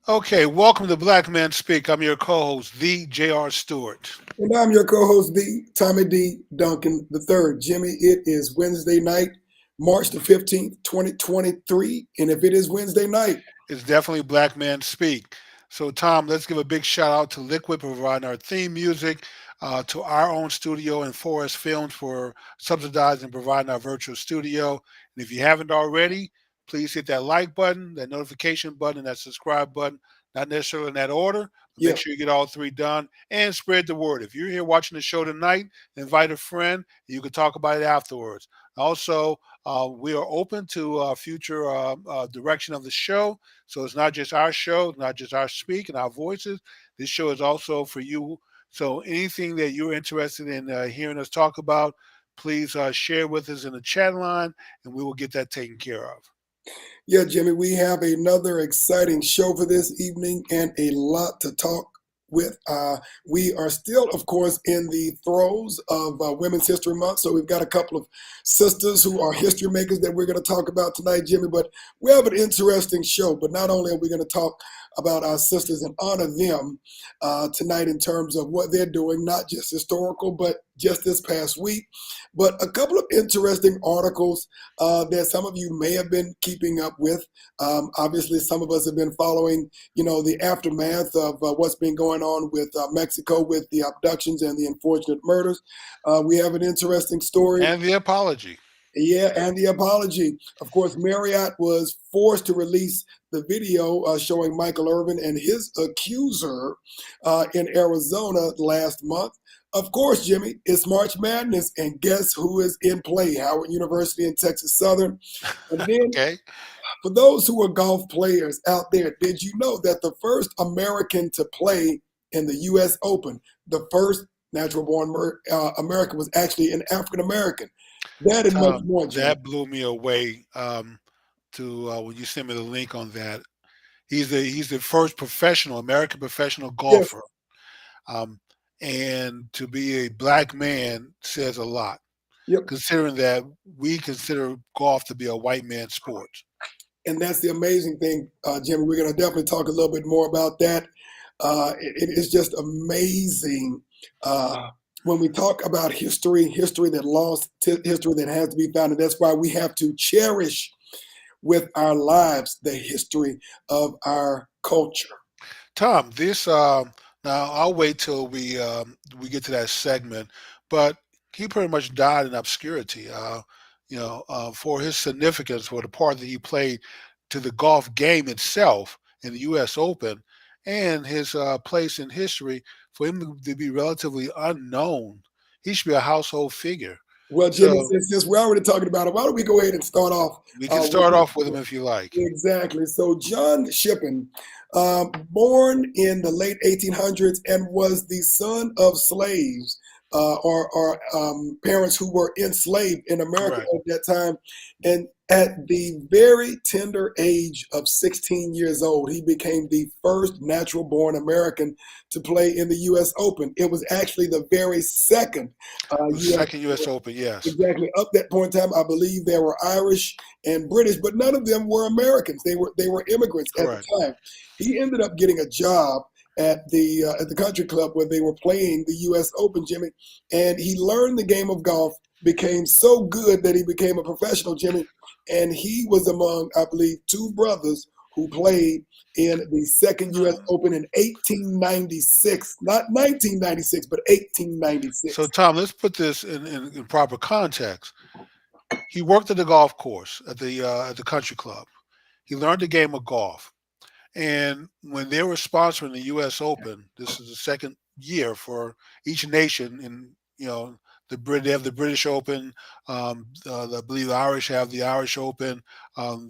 Okay, welcome to Black Men Speak. I'm your co-host, the J.R. Stewart. And I'm your co-host, the Tommy D. Duncan the third. Jimmy, it is Wednesday night, March the 15th, 2023. And if it is Wednesday night, It's definitely Black Men Speak. So, Tom, let's give a big shout out to Liquid for providing our theme music, to our own studio and Forest Films for subsidizing and providing our virtual studio. And if you haven't already, please hit that like button, that notification button, and that subscribe button. Not necessarily in that order, but make yeah, sure you get all three done and spread the word. If you're here watching the show tonight, invite a friend. You can talk about it afterwards. Also, we are open to future direction of the show. So it's not just our show, it's not just our speak and our voices. This show is also for you. So anything that you're interested in hearing us talk about, please share with us in the chat line, and we will get that taken care of. yeah, Jimmy, we have another exciting show for this evening and a lot to talk with. We are still, of course, in the throes of Women's History Month. So we've got a couple of sisters who are history makers that we're going to talk about tonight, Jimmy. But we have an interesting show. But not only are we going to talk about our sisters and honor them tonight in terms of what they're doing, not just historical, but just this past week. But a couple of interesting articles that some of you may have been keeping up with. Obviously, some of us have been following, the aftermath of what's been going on with Mexico with the abductions and the unfortunate murders. We have an interesting story. And the apology. Yeah, and the apology. Of course, Marriott was forced to release the video showing Michael Irvin and his accuser in Arizona last month. Of course, Jimmy, it's March Madness, and guess who is in play? Howard University and Texas Southern. And then, Okay. for those who are golf players out there, did you know that the first American to play in the U.S. Open, the first natural born American, was actually an African American? That and much Tom, more, Jimmy. that blew me away to when you sent me the link on that. He's the first professional American professional Yes. golfer, um, and to be a black man says a lot, Yep. considering that we consider golf to be a white man's sport. And that's the amazing thing, Jimmy. We're going to definitely talk a little bit more about that. It is just amazing when we talk about history, history that lost, history that has to be found. And that's why we have to cherish with our lives the history of our culture. Tom, this now I'll wait till we get to that segment, but he pretty much died in obscurity. For his significance for the part that he played to the golf game itself in the U.S. Open, and his place in history for him to be relatively unknown. He should be a household figure. Well, Jimmy, So since we're already talking about it, why don't we go ahead and start off we can with start off with him if you like. exactly. So John Shippen, born in the late 1800s and was the son of slaves or parents who were enslaved in America Correct. at that time. And at the very tender age of 16 years old, he became the first natural born American to play in the U.S. Open. It was actually the very second The U.S. second U.S. Open, yes. Exactly. Up that point in time, I believe there were Irish and British, but none of them were Americans. They were immigrants at the Correct. time. He ended up getting a job at the country club where they were playing the U.S. Open, Jimmy, and he learned the game of golf. Became so good that he became a professional, Jimmy, and he was among, I believe, two brothers who played in the second U.S. Open in 1896, not 1996, but So 1896. Tom, let's put this in proper context. He worked at the golf course at the country club. He learned the game of golf, and when they were sponsoring the U.S. Open, this is the second year for each nation. In they have the British Open. I believe the Irish have the Irish Open.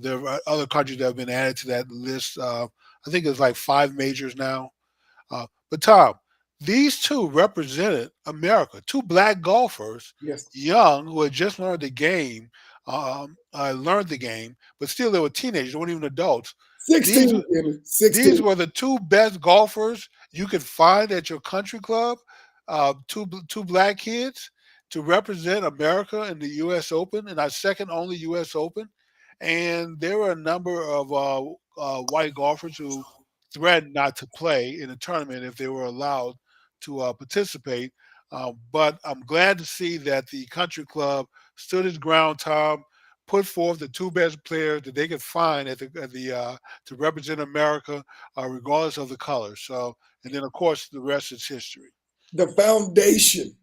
There are other countries that have been added to that list. I think it's like five majors now. But Tom, these two represented America, two black golfers, Yes. young, who had just learned the game. Learned the game, but still they were teenagers, they weren't even adults. These 16, Jimmy. these 16. were the two best golfers you could find at your country club. Two black kids to represent America in the U.S. Open, and our second only U.S. Open. And there were a number of white golfers who threatened not to play in the tournament if they were allowed to participate. But I'm glad to see that the country club stood its ground, Tom, put forth the two best players that they could find to represent America, regardless of the color. So, and then of course the rest is history. The foundation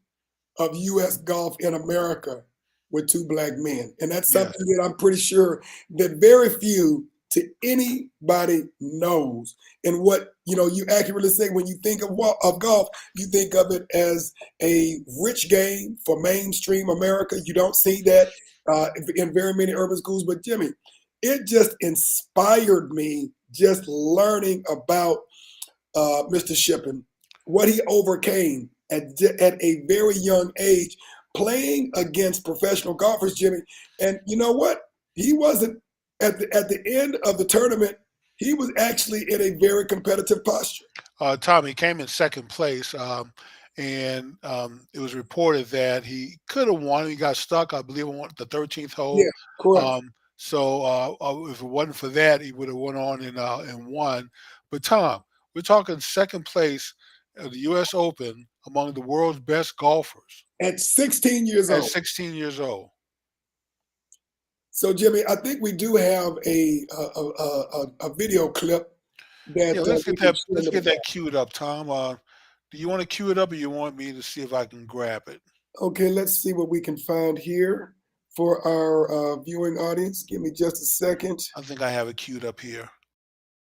of U.S. golf in America were two black men. And that's Yes. something that I'm pretty sure that very few to anybody knows. And what, you accurately say when you think of golf, you think of it as a rich game for mainstream America. You don't see that in very many urban schools. But Jimmy, it just inspired me just learning about Mr. Shippen, what he overcame at a very young age, playing against professional golfers, Jimmy. And you know what? He wasn't at the end of the tournament. He was actually in a very competitive posture. Tom, he came in second place, and it was reported that he could have won. He got stuck, I believe, on the 13th hole. Yeah, correct. So if it wasn't for that, he would have went on and won. But Tom, we're talking second place at the U.S. Open among the world's best golfers. At 16 years old. At 16 years old. So, Jimmy, I think we do have a video clip that. Yeah, let's get that queued up, Tom. Do you want to cue it up, or you want me to see if I can grab it? Okay, let's see what we can find here for our viewing audience. Give me just a second. I think I have it queued up here.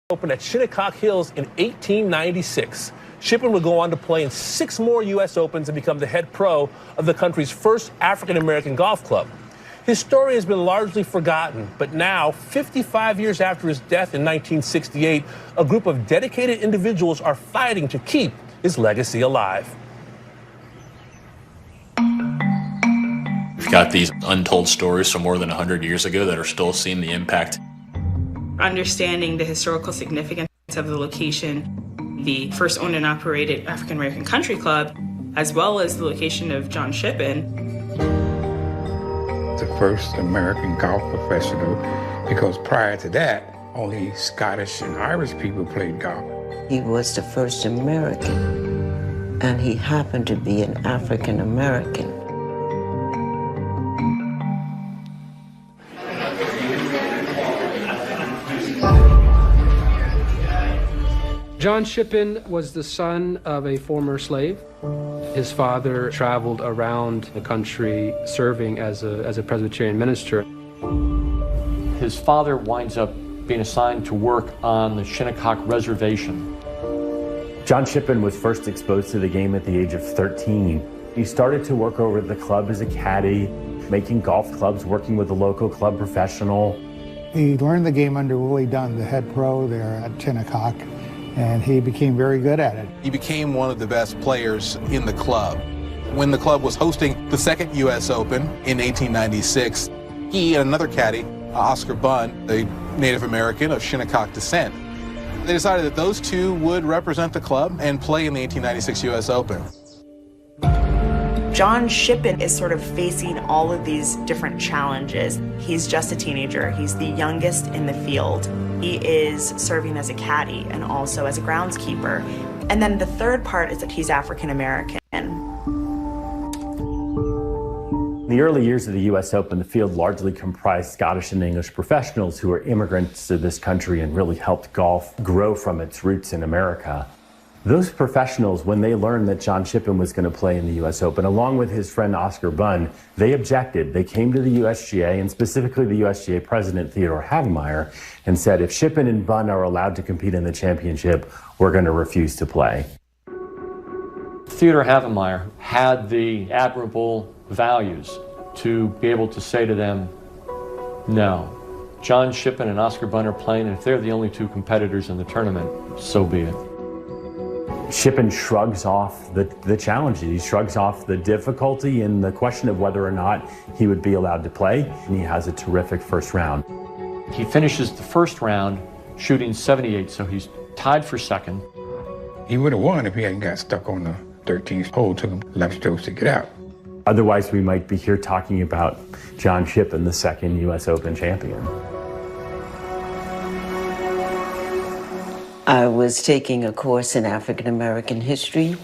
Opened at Shinnecock Hills in 1896. Shippen would go on to play in 6 more U.S. Opens and become the head pro of the country's first African-American golf club. His story has been largely forgotten, but now, 55 years after his death in 1968, a group of dedicated individuals are fighting to keep his legacy alive. We've got these untold stories from more than 100 years ago that are still seeing the impact. Understanding the historical significance of the location, the first owned and operated African-American country club, as well as the location of John Shippen. The first American golf professional, because prior to that, only Scottish and Irish people played golf. He was the first American, and he happened to be an African American. John Shippen was the son of a former slave. His father traveled around the country serving as a Presbyterian minister. His father winds up being assigned to work on the Shinnecock Reservation. John Shippen was first exposed to the game at the age of 13. He started to work over at the club as a caddy, making golf clubs, working with the local club professional. He learned the game under Willie Dunn, the head pro there at Shinnecock, and he became very good at it. He became one of the best players in the club. When the club was hosting the second U.S. Open in 1896, he and another caddy, Oscar Bunn, a Native American of Shinnecock descent, they decided that those two would represent the club and play in the 1896 U.S. Open. John Shippen is sort of facing all of these different challenges. He's just a teenager. He's the youngest in the field. He is serving as a caddy and also as a groundskeeper. And then the third part is that he's African American. In the early years of the U.S. Open, the field largely comprised Scottish and English professionals who were immigrants to this country and really helped golf grow from its roots in America. Those professionals, when they learned that John Shippen was going to play in the U.S. Open, along with his friend Oscar Bunn, they objected. They came to the USGA, and specifically the USGA president, Theodore Havemeyer, and said, if Shippen and Bunn are allowed to compete in the championship, we're going to refuse to play. Theodore Havemeyer had the admirable values to be able to say to them, no, John Shippen and Oscar Bunn are playing, and if they're the only two competitors in the tournament, so be it. Shippen shrugs off the challenge. He shrugs off the difficulty and the question of whether or not he would be allowed to play, and he has a terrific first round. He finishes the first round shooting 78, so he's tied for second. He would have won if he hadn't got stuck on the 13th hole. Took him 11 strokes to get out. Otherwise, we might be here talking about John Shippen, the second U.S. Open champion. I was taking a course in African American history,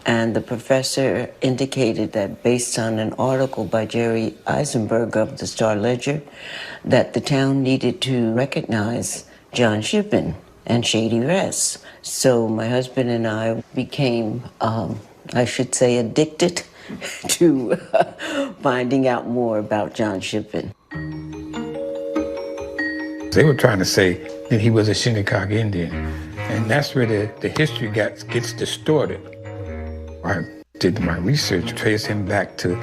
and the professor indicated that based on an article by Jerry Eisenberg of the Star Ledger, that the town needed to recognize John Shippen and Shady Rest. So my husband and I became, I should say, addicted to finding out more about John Shippen. They were trying to say that he was a Shinnecock Indian, and that's where the history gets distorted. I did my research, traced him back to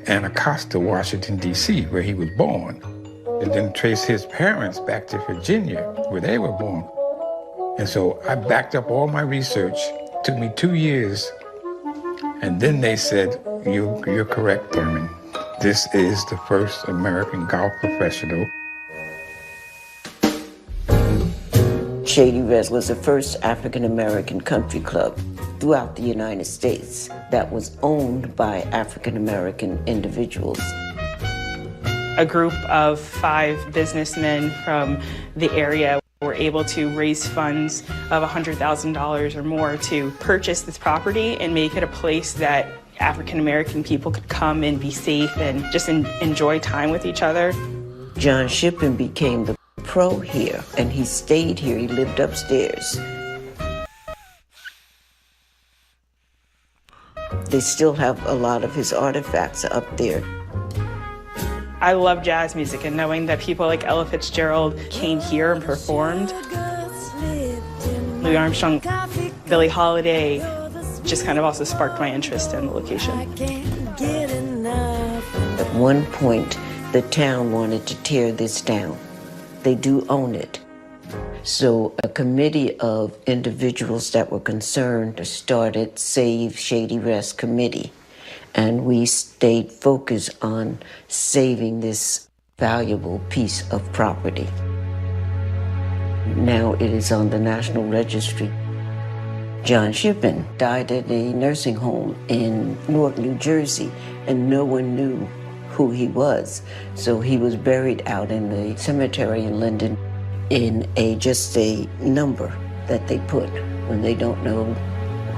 Anacostia, Washington, D.C., where he was born, and then traced his parents back to Virginia, where they were born. And so I backed up all my research. It took me 2 years, and then they said, you're correct, Thurman. This is the first American golf professional. Shady Rest was the first African-American country club throughout the United States that was owned by African-American individuals. A group of 5 businessmen from the area were able to raise funds of $100,000 or more to purchase this property and make it a place that African-American people could come and be safe and just enjoy time with each other. John Shippen became the pro here, and he stayed here. He lived upstairs. They still have a lot of his artifacts up there. I love jazz music, and knowing that people like Ella Fitzgerald came here and performed, Louis Armstrong, Billie Holiday, just kind of also sparked my interest in the location. At one point, the town wanted to tear this down. They do own it. So a committee of individuals that were concerned started Save Shady Rest Committee. And we stayed focused on saving this valuable piece of property. Now it is on the National Registry. John Shippen died at a nursing home in Newark, New Jersey, and no one knew who he was. So he was buried out in the cemetery in Linden in just a number that they put when they don't know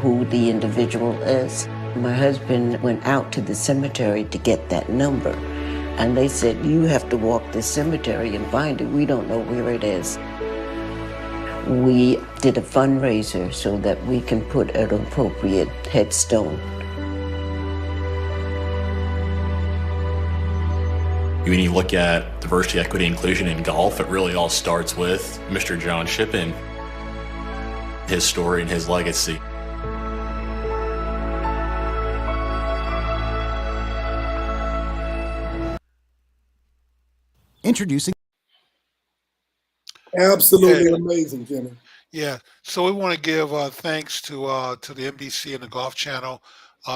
who the individual is. My husband went out to the cemetery to get that number, and they said, you have to walk this cemetery and find it. We don't know where it is. We did a fundraiser so that we can put an appropriate headstone. When you look at diversity, equity, inclusion in golf, it really all starts with Mr. John Shippen, his story and his legacy. Introducing. Absolutely amazing, Jimmy. Yeah. So we want to give thanks to the NBC and the Golf Channel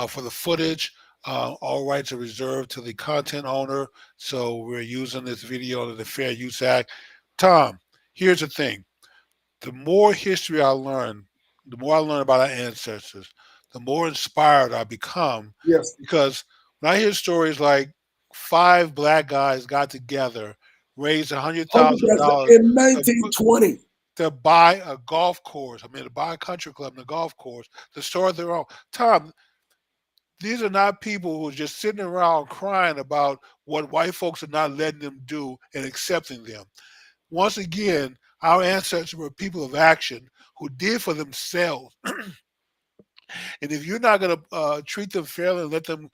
for the footage. All rights are reserved to the content owner. So we're using this video under the Fair Use Act. Tom, here's the thing. The more history I learn, the more I learn about our ancestors, the more inspired I become. Yes. Because when I hear stories like 5 black guys got together, raised $100,000 in 1920 to buy a golf course. I mean, to buy a country club and a golf course to start their own. Tom, these are not people who are just sitting around crying about what white folks are not letting them do and accepting them. Once again, our ancestors were people of action who did for themselves. And if you're not going to treat them fairly and let them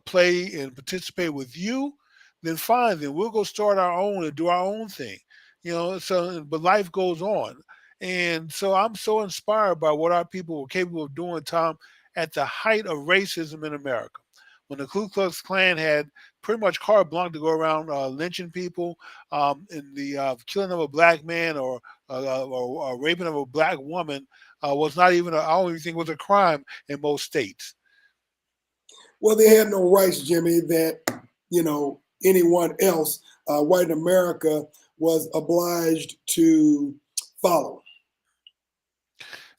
play and participate with you, then fine, then we'll go start our own and do our own thing. You know, so but life goes on. And so I'm so inspired by what our people were capable of doing, Tom, at the height of racism in America. When the Ku Klux Klan had pretty much carte blanche to go around lynching people, and the killing of a black man or raping of a black woman was not even, I don't even think was a crime in most states. Well, they had no rights, Jimmy, that, anyone else, white America, was obliged to follow.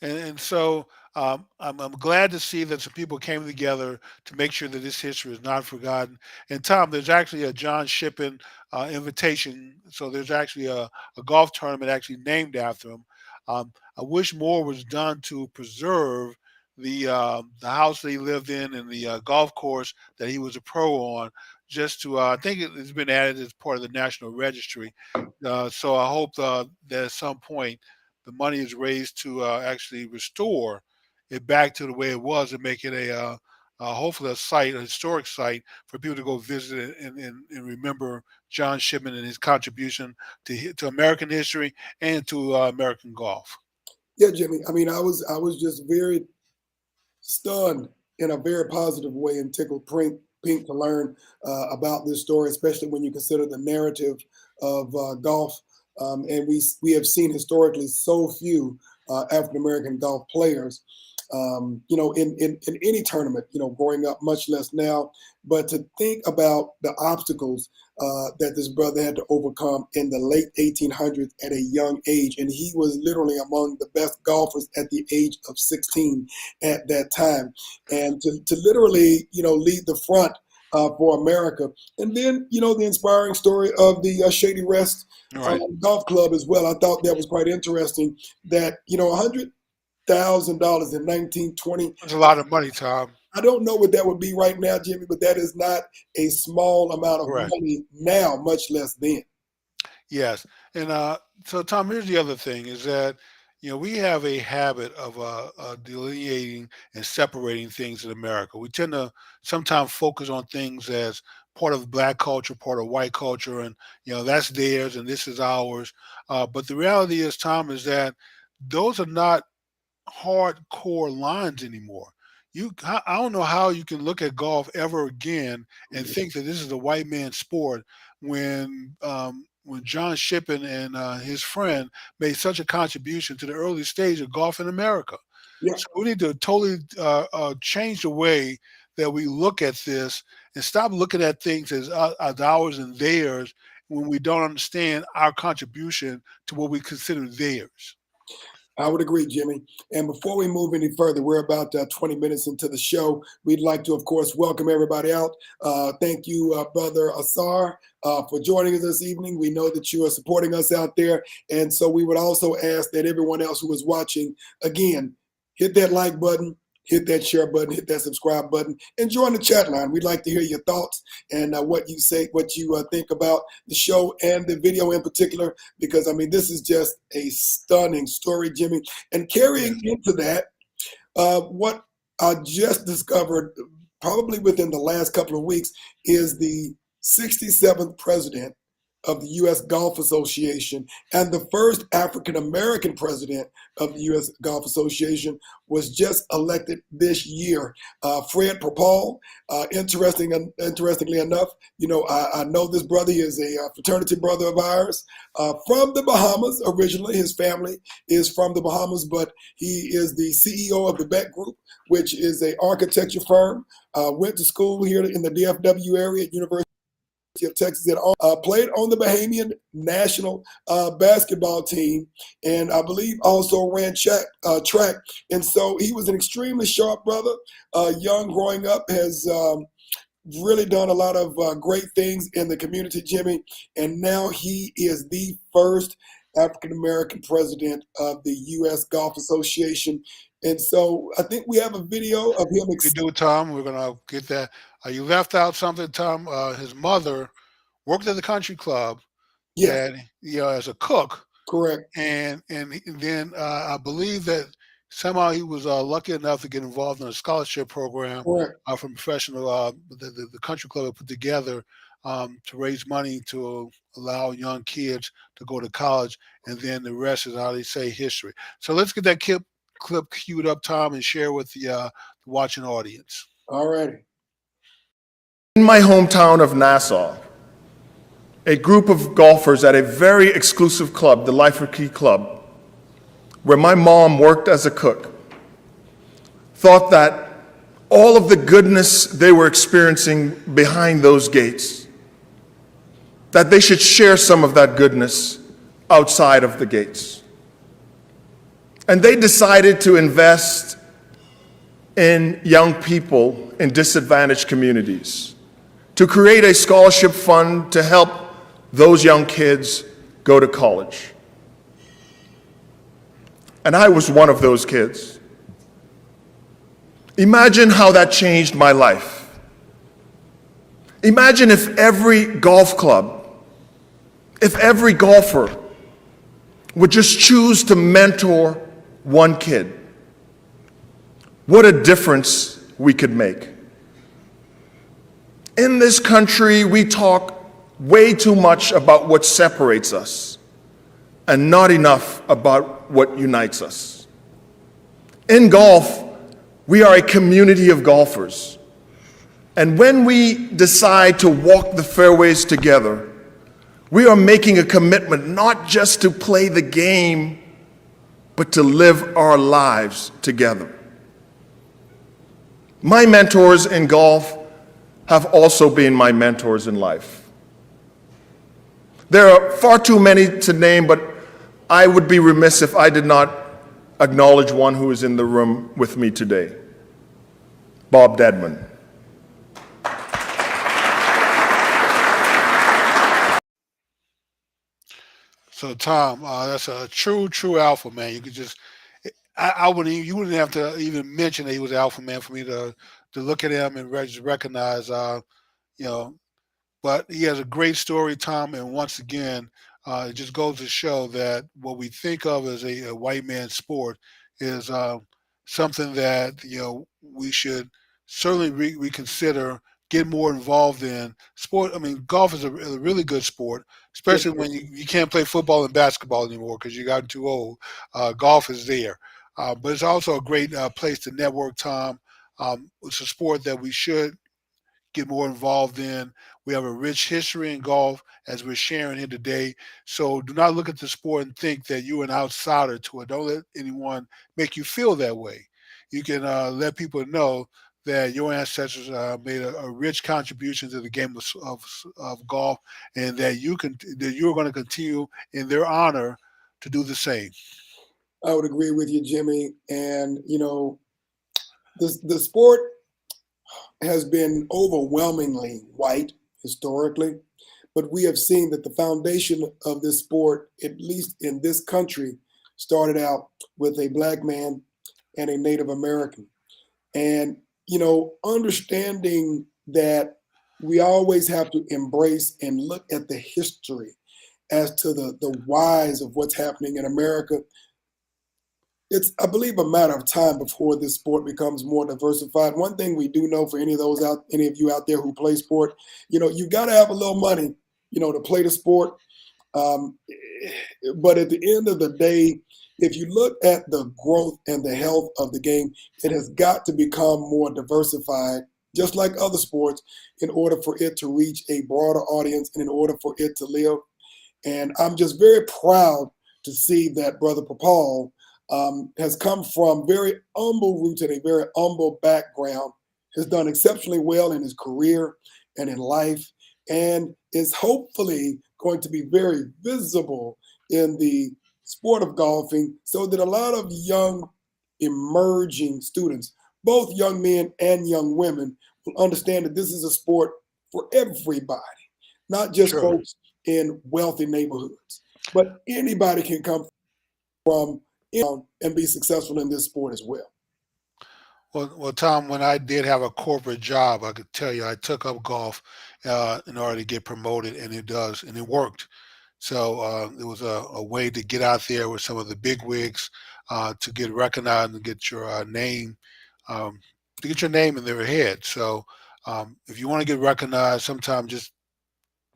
And so I'm glad to see that some people came together to make sure that this history is not forgotten. And Tom, there's actually a John Shippen invitation. So there's actually a golf tournament actually named after him. I wish more was done to preserve the house that he lived in and the golf course that he was a pro on. Just to, I think it's been added as part of the National Registry. So I hope that at some point the money is raised to actually restore it back to the way it was and make it hopefully a historic site for people to go visit it and remember John Shipman and his contribution to American history and to American golf. Yeah, Jimmy. I mean, I was just very stunned in a very positive way and tickled pink to learn about this story, especially when you consider the narrative of golf. And we have seen historically so few African American golf players, in any tournament, growing up, much less now. But to think about the obstacles that this brother had to overcome in the late 1800s at a young age, and he was literally among the best golfers at the age of 16 at that time, and to literally, lead the front for America. And then, the inspiring story of the Shady Rest Golf Club as well. I thought that was quite interesting that, $100,000 in 1920. That's a lot of money, Tom. I don't know what that would be right now, Jimmy, but that is not a small amount of money now, much less then. Yes. And so, Tom, here's the other thing is that, we have a habit of delineating and separating things in America. We tend to sometimes focus on things as part of black culture, part of white culture, and, that's theirs and this is ours. But the reality is, Tom, is that those are not hardcore lines anymore. I don't know how you can look at golf ever again and think that this is a white man's sport when John Shippen and his friend made such a contribution to the early stage of golf in America. Yeah. So we need to totally change the way that we look at this and stop looking at things as ours and theirs when we don't understand our contribution to what we consider theirs. I would agree, Jimmy. And before we move any further, we're about 20 minutes into the show. We'd like to, of course, welcome everybody out. Thank you, Brother Asar, for joining us this evening. We know that you are supporting us out there. And so we would also ask that everyone else who is watching, again, hit that like button, hit that share button, hit that subscribe button, and join the chat line. We'd like to hear your thoughts and what you say, what you think about the show and the video in particular, because, this is just a stunning story, Jimmy. And carrying into that, what I just discovered probably within the last couple of weeks is the 67th president of the U.S. Golf Association and the first African-American president of the U.S. Golf Association was just elected this year. Fred Propal, interestingly enough, I know this brother. He is a fraternity brother of ours from the Bahamas originally. His family is from the Bahamas, but he is the CEO of the Beck Group, which is an architecture firm. Went to school here in the DFW area at University of Texas, and played on the Bahamian national basketball team, and I believe also ran track. And so he was an extremely sharp brother, young growing up, has really done a lot of great things in the community, Jimmy, and now he is the first African-American president of the U.S. Golf Association. And so I think we have a video of him. We do, Tom. We're going to get that. You left out something, Tom. His mother worked at the country club, and, as a cook. Correct. And then I believe that somehow he was lucky enough to get involved in a scholarship program from professional the country club put together to raise money to allow young kids to go to college. And then the rest is, how they say, history. So let's get that clip queued up, Tom, and share with the watching audience. All righty. In my hometown of Nassau, a group of golfers at a very exclusive club, the Lifer Key Club, where my mom worked as a cook, thought that all of the goodness they were experiencing behind those gates, that they should share some of that goodness outside of the gates. And they decided to invest in young people in disadvantaged communities, to create a scholarship fund to help those young kids go to college. And I was one of those kids. Imagine how that changed my life. Imagine if every golf club, if every golfer would just choose to mentor one kid. What a difference we could make. In this country, we talk way too much about what separates us and not enough about what unites us. In golf, we are a community of golfers. And when we decide to walk the fairways together, we are making a commitment not just to play the game, but to live our lives together. My mentors in golf have also been my mentors in life. There are far too many to name, but I would be remiss if I did not acknowledge one who is in the room with me today, Bob Dedman. So Tom, that's a true alpha man. You could just, I wouldn't, you wouldn't have to even mention that he was alpha man for me to look at him and just recognize, you know. But he has a great story, Tom, and once again, it just goes to show that what we think of as a white man's sport is something that we should certainly reconsider, get more involved in. Sport. I mean, golf is a really good sport, especially when you can't play football and basketball anymore because you got too old. Golf is there, but it's also a great place to network, Tom. It's a sport that we should get more involved in. We have a rich history in golf, as we're sharing here today. So do not look at the sport and think that you're an outsider to it. Don't let anyone make you feel that way. You can let people know that your ancestors made a rich contribution to the game of golf, and that you're going to continue in their honor to do the same. I would agree with you, Jimmy. And the sport has been overwhelmingly white historically, but we have seen that the foundation of this sport, at least in this country, started out with a black man and a Native American. And, understanding that we always have to embrace and look at the history as to the whys of what's happening in America. It's, I believe, a matter of time before this sport becomes more diversified. One thing we do know for any of you out there who play sport, you got to have a little money, to play the sport. But at the end of the day, if you look at the growth and the health of the game, it has got to become more diversified, just like other sports, in order for it to reach a broader audience and in order for it to live. And I'm just very proud to see that Brother Paul has come from very humble roots and a very humble background, has done exceptionally well in his career and in life, and is hopefully going to be very visible in the sport of golfing, so that a lot of young emerging students, both young men and young women, will understand that this is a sport for everybody, not just folks in wealthy neighborhoods, but anybody can come from and be successful in this sport as well. Well, Tom, when I did have a corporate job, I could tell you I took up golf in order to get promoted, and it worked. So it was a way to get out there with some of the big wigs, to get recognized and get your name, in their head. So if you want to get recognized, sometimes just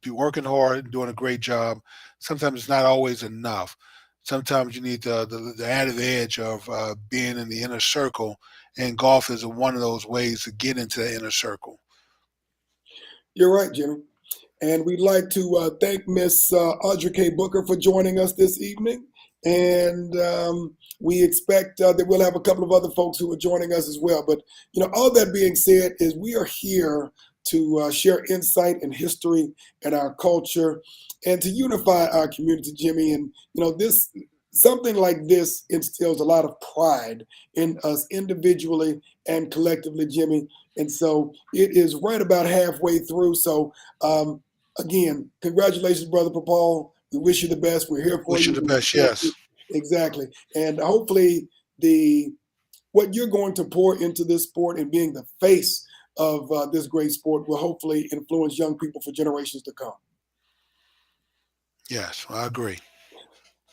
be working hard and doing a great job. Sometimes it's not always enough. Sometimes you need the added edge of being in the inner circle, and golf is one of those ways to get into the inner circle. You're right, Jimmy. And we'd like to thank Miss Audrey K. Booker for joining us this evening. And we expect that we'll have a couple of other folks who are joining us as well. But, all that being said, is we are here to share insight and history and our culture and to unify our community, Jimmy. And, something like this instills a lot of pride in us individually and collectively, Jimmy. And so it is right about halfway through. So, again, congratulations, Brother Paul. We wish you the best. We're here for you. Wish you the best, yes. Exactly. And hopefully what you're going to pour into this sport and being the face of this great sport will hopefully influence young people for generations to come. Yes, I agree.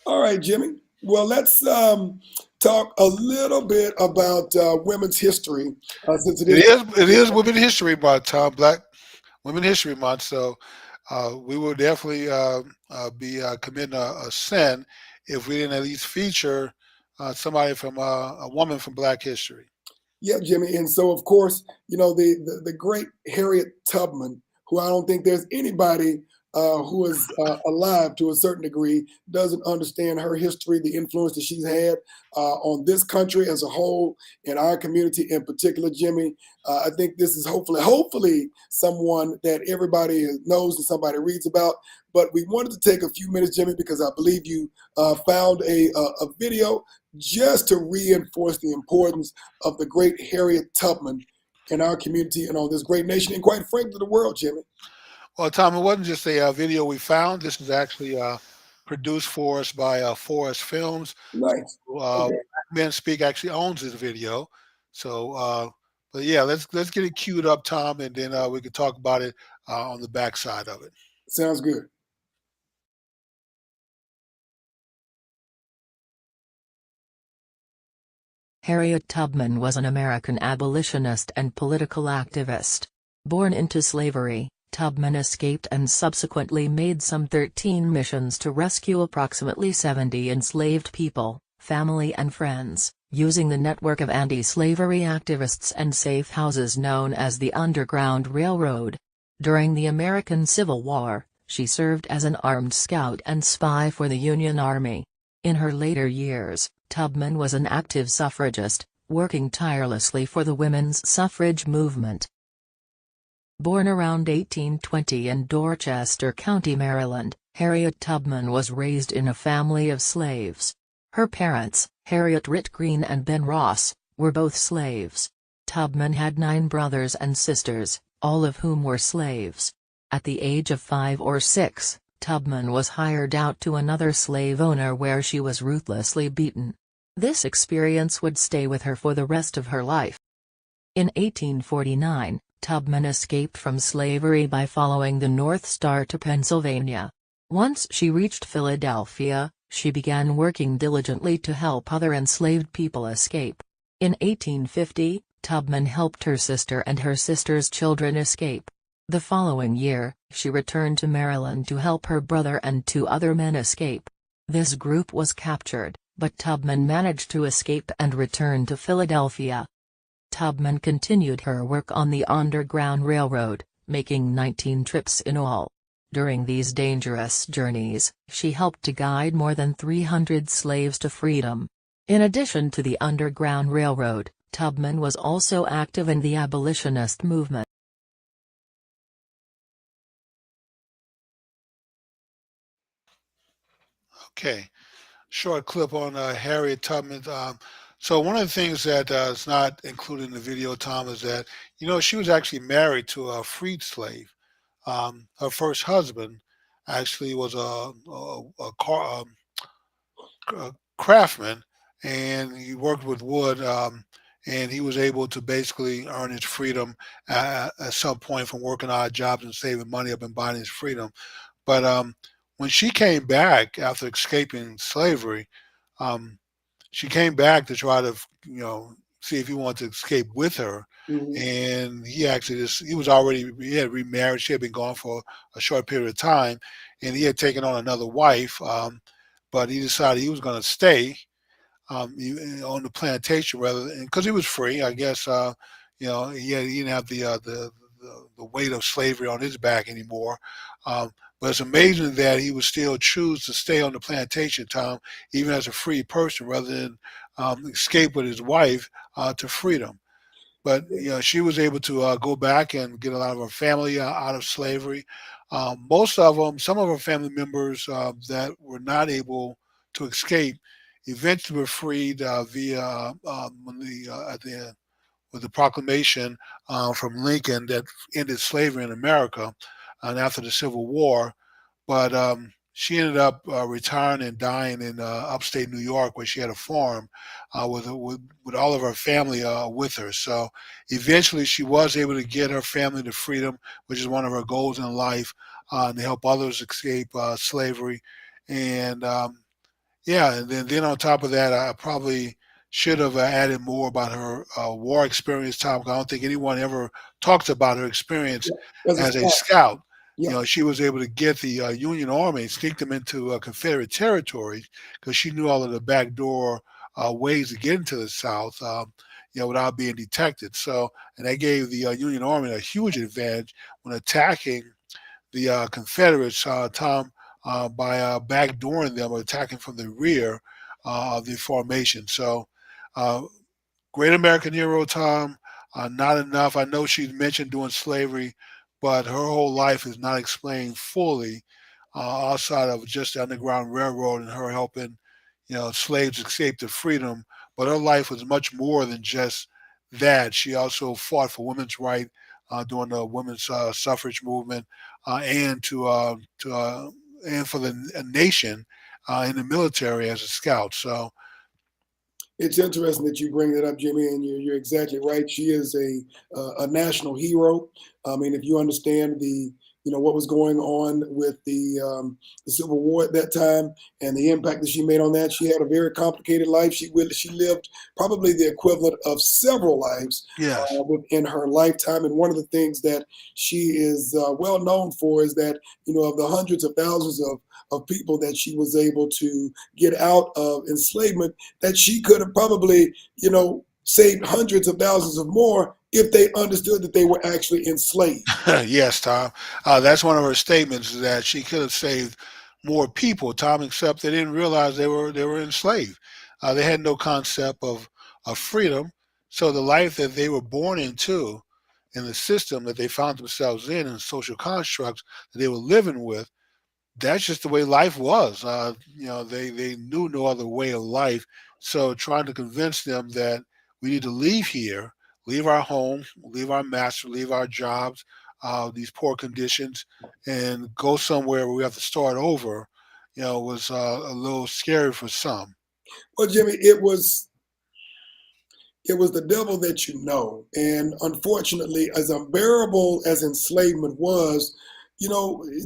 All right, Jimmy. Well, let's talk a little bit about women's history, since it It is. is Women's History Month, Tom. Black Women History Month. So we will definitely be committing a sin if we didn't at least feature somebody from a woman from Black history. Yeah, Jimmy. And so, of course, the great Harriet Tubman, who I don't think there's anybody who is alive to a certain degree, doesn't understand her history, the influence that she's had on this country as a whole, and our community in particular, Jimmy. I think this is hopefully someone that everybody knows and somebody reads about. But we wanted to take a few minutes, Jimmy, because I believe you found a video just to reinforce the importance of the great Harriet Tubman in our community and on this great nation, and quite frankly, the world, Jimmy. Well, Tom, it wasn't just a video we found. This is actually produced for us by Forest Films. Nice. Okay. Men Speak actually owns this video. So, but yeah, let's get it queued up, Tom, and then we can talk about it on the backside of it. Sounds good. Harriet Tubman was an American abolitionist and political activist. Born into slavery, Tubman escaped and subsequently made some 13 missions to rescue approximately 70 enslaved people, family and friends, using the network of anti-slavery activists and safe houses known as the Underground Railroad. During the American Civil War, she served as an armed scout and spy for the Union Army. In her later years, Tubman was an active suffragist, working tirelessly for the women's suffrage movement. Born around 1820 in Dorchester County, Maryland, Harriet Tubman was raised in a family of slaves. Her parents, Harriet Ritt Green and Ben Ross, were both slaves. Tubman had 9 brothers and sisters, all of whom were slaves. At the age of 5 or 6, Tubman was hired out to another slave owner where she was ruthlessly beaten. This experience would stay with her for the rest of her life. In 1849, Tubman escaped from slavery by following the North Star to Pennsylvania. Once she reached Philadelphia, she began working diligently to help other enslaved people escape. In 1850, Tubman helped her sister and her sister's children escape. The following year, she returned to Maryland to help her brother and 2 other men escape. This group was captured, but Tubman managed to escape and return to Philadelphia. Tubman continued her work on the Underground Railroad, making 19 trips in all. During these dangerous journeys, she helped to guide more than 300 slaves to freedom. In addition to the Underground Railroad, Tubman was also active in the abolitionist movement. Okay, short clip on Harriet Tubman. So one of the things that is not included in the video, Tom, is that she was actually married to a freed slave. Her first husband actually was a craftsman, and he worked with wood. And he was able to basically earn his freedom at some point from working odd jobs and saving money up and buying his freedom. But when she came back after escaping slavery, she came back to try to, see if he wanted to escape with her. Mhm. And he had remarried. She had been gone for a short period of time, and he had taken on another wife. But he decided he was going to stay on the plantation rather than, because he was free, I guess. He didn't have the weight of slavery on his back anymore. But it's amazing that he would still choose to stay on the plantation, Tom, even as a free person, rather than escape with his wife to freedom. But she was able to go back and get a lot of her family out of slavery. Some of her family members that were not able to escape, eventually were freed via with the proclamation from Lincoln that ended slavery in America, and after the Civil War. But she ended up retiring and dying in upstate New York, where she had a farm with all of her family with her. So eventually, she was able to get her family to freedom, which is one of her goals in life, and to help others escape slavery. And yeah, and then on top of that, I probably should have added more about her war experience, Tom. 'Cause I don't think anyone ever talks about her experience Yeah, as a as a scout. scout. Yeah. She was able to get the Union Army, sneak them into Confederate territories because she knew all of the backdoor ways to get into the South, without being detected. So, and that gave the Union Army a huge advantage when attacking the Confederates, Tom, by backdooring them or attacking from the rear of the formation. So, uh, great American hero, Tom. Not enough. I know she's mentioned doing slavery, but her whole life is not explained fully outside of just the Underground Railroad and her helping, slaves escape to freedom. But her life was much more than just that. She also fought for women's right during the women's suffrage movement, and for the nation in the military as a scout. So It's interesting that you bring that up, Jimmy, and you're exactly right. She is a national hero. I mean, if you understand what was going on with the Civil War at that time and the impact that she made on that, she had a very complicated life. She lived probably the equivalent of several lives yes. within her lifetime. And one of the things that she is well known for is that of the hundreds of thousands of people that she was able to get out of enslavement, that she could have probably, saved hundreds of thousands of more if they understood that they were actually enslaved. Yes, Tom. That's one of her statements is that she could have saved more people, Tom, except they didn't realize they were enslaved. They had no concept of freedom. So the life that they were born into, in the system that they found themselves in, and social constructs that they were living with, that's just the way life was. They knew no other way of life. So trying to convince them that we need to leave here, leave our home, leave our master, leave our jobs, these poor conditions, and go somewhere where we have to start over, was a little scary for some. Well, Jimmy, it was the devil that you know. And unfortunately, as unbearable as enslavement was,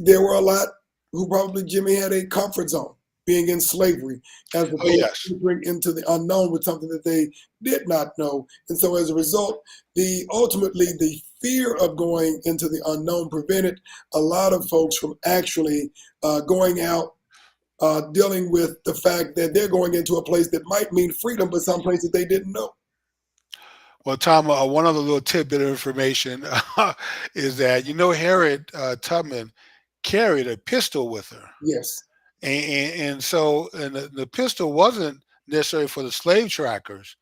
there were a lot who probably, Jimmy, had a comfort zone being in slavery as Oh opposed yes. to entering into the unknown with something that they did not know. And so as a result, ultimately the fear of going into the unknown prevented a lot of folks from actually going out dealing with the fact that they're going into a place that might mean freedom, but some places they didn't know. Well, Tom, one other little tidbit of information is that Harriet Tubman carried a pistol with her. Yes. And so the pistol wasn't necessarily for the slave trackers.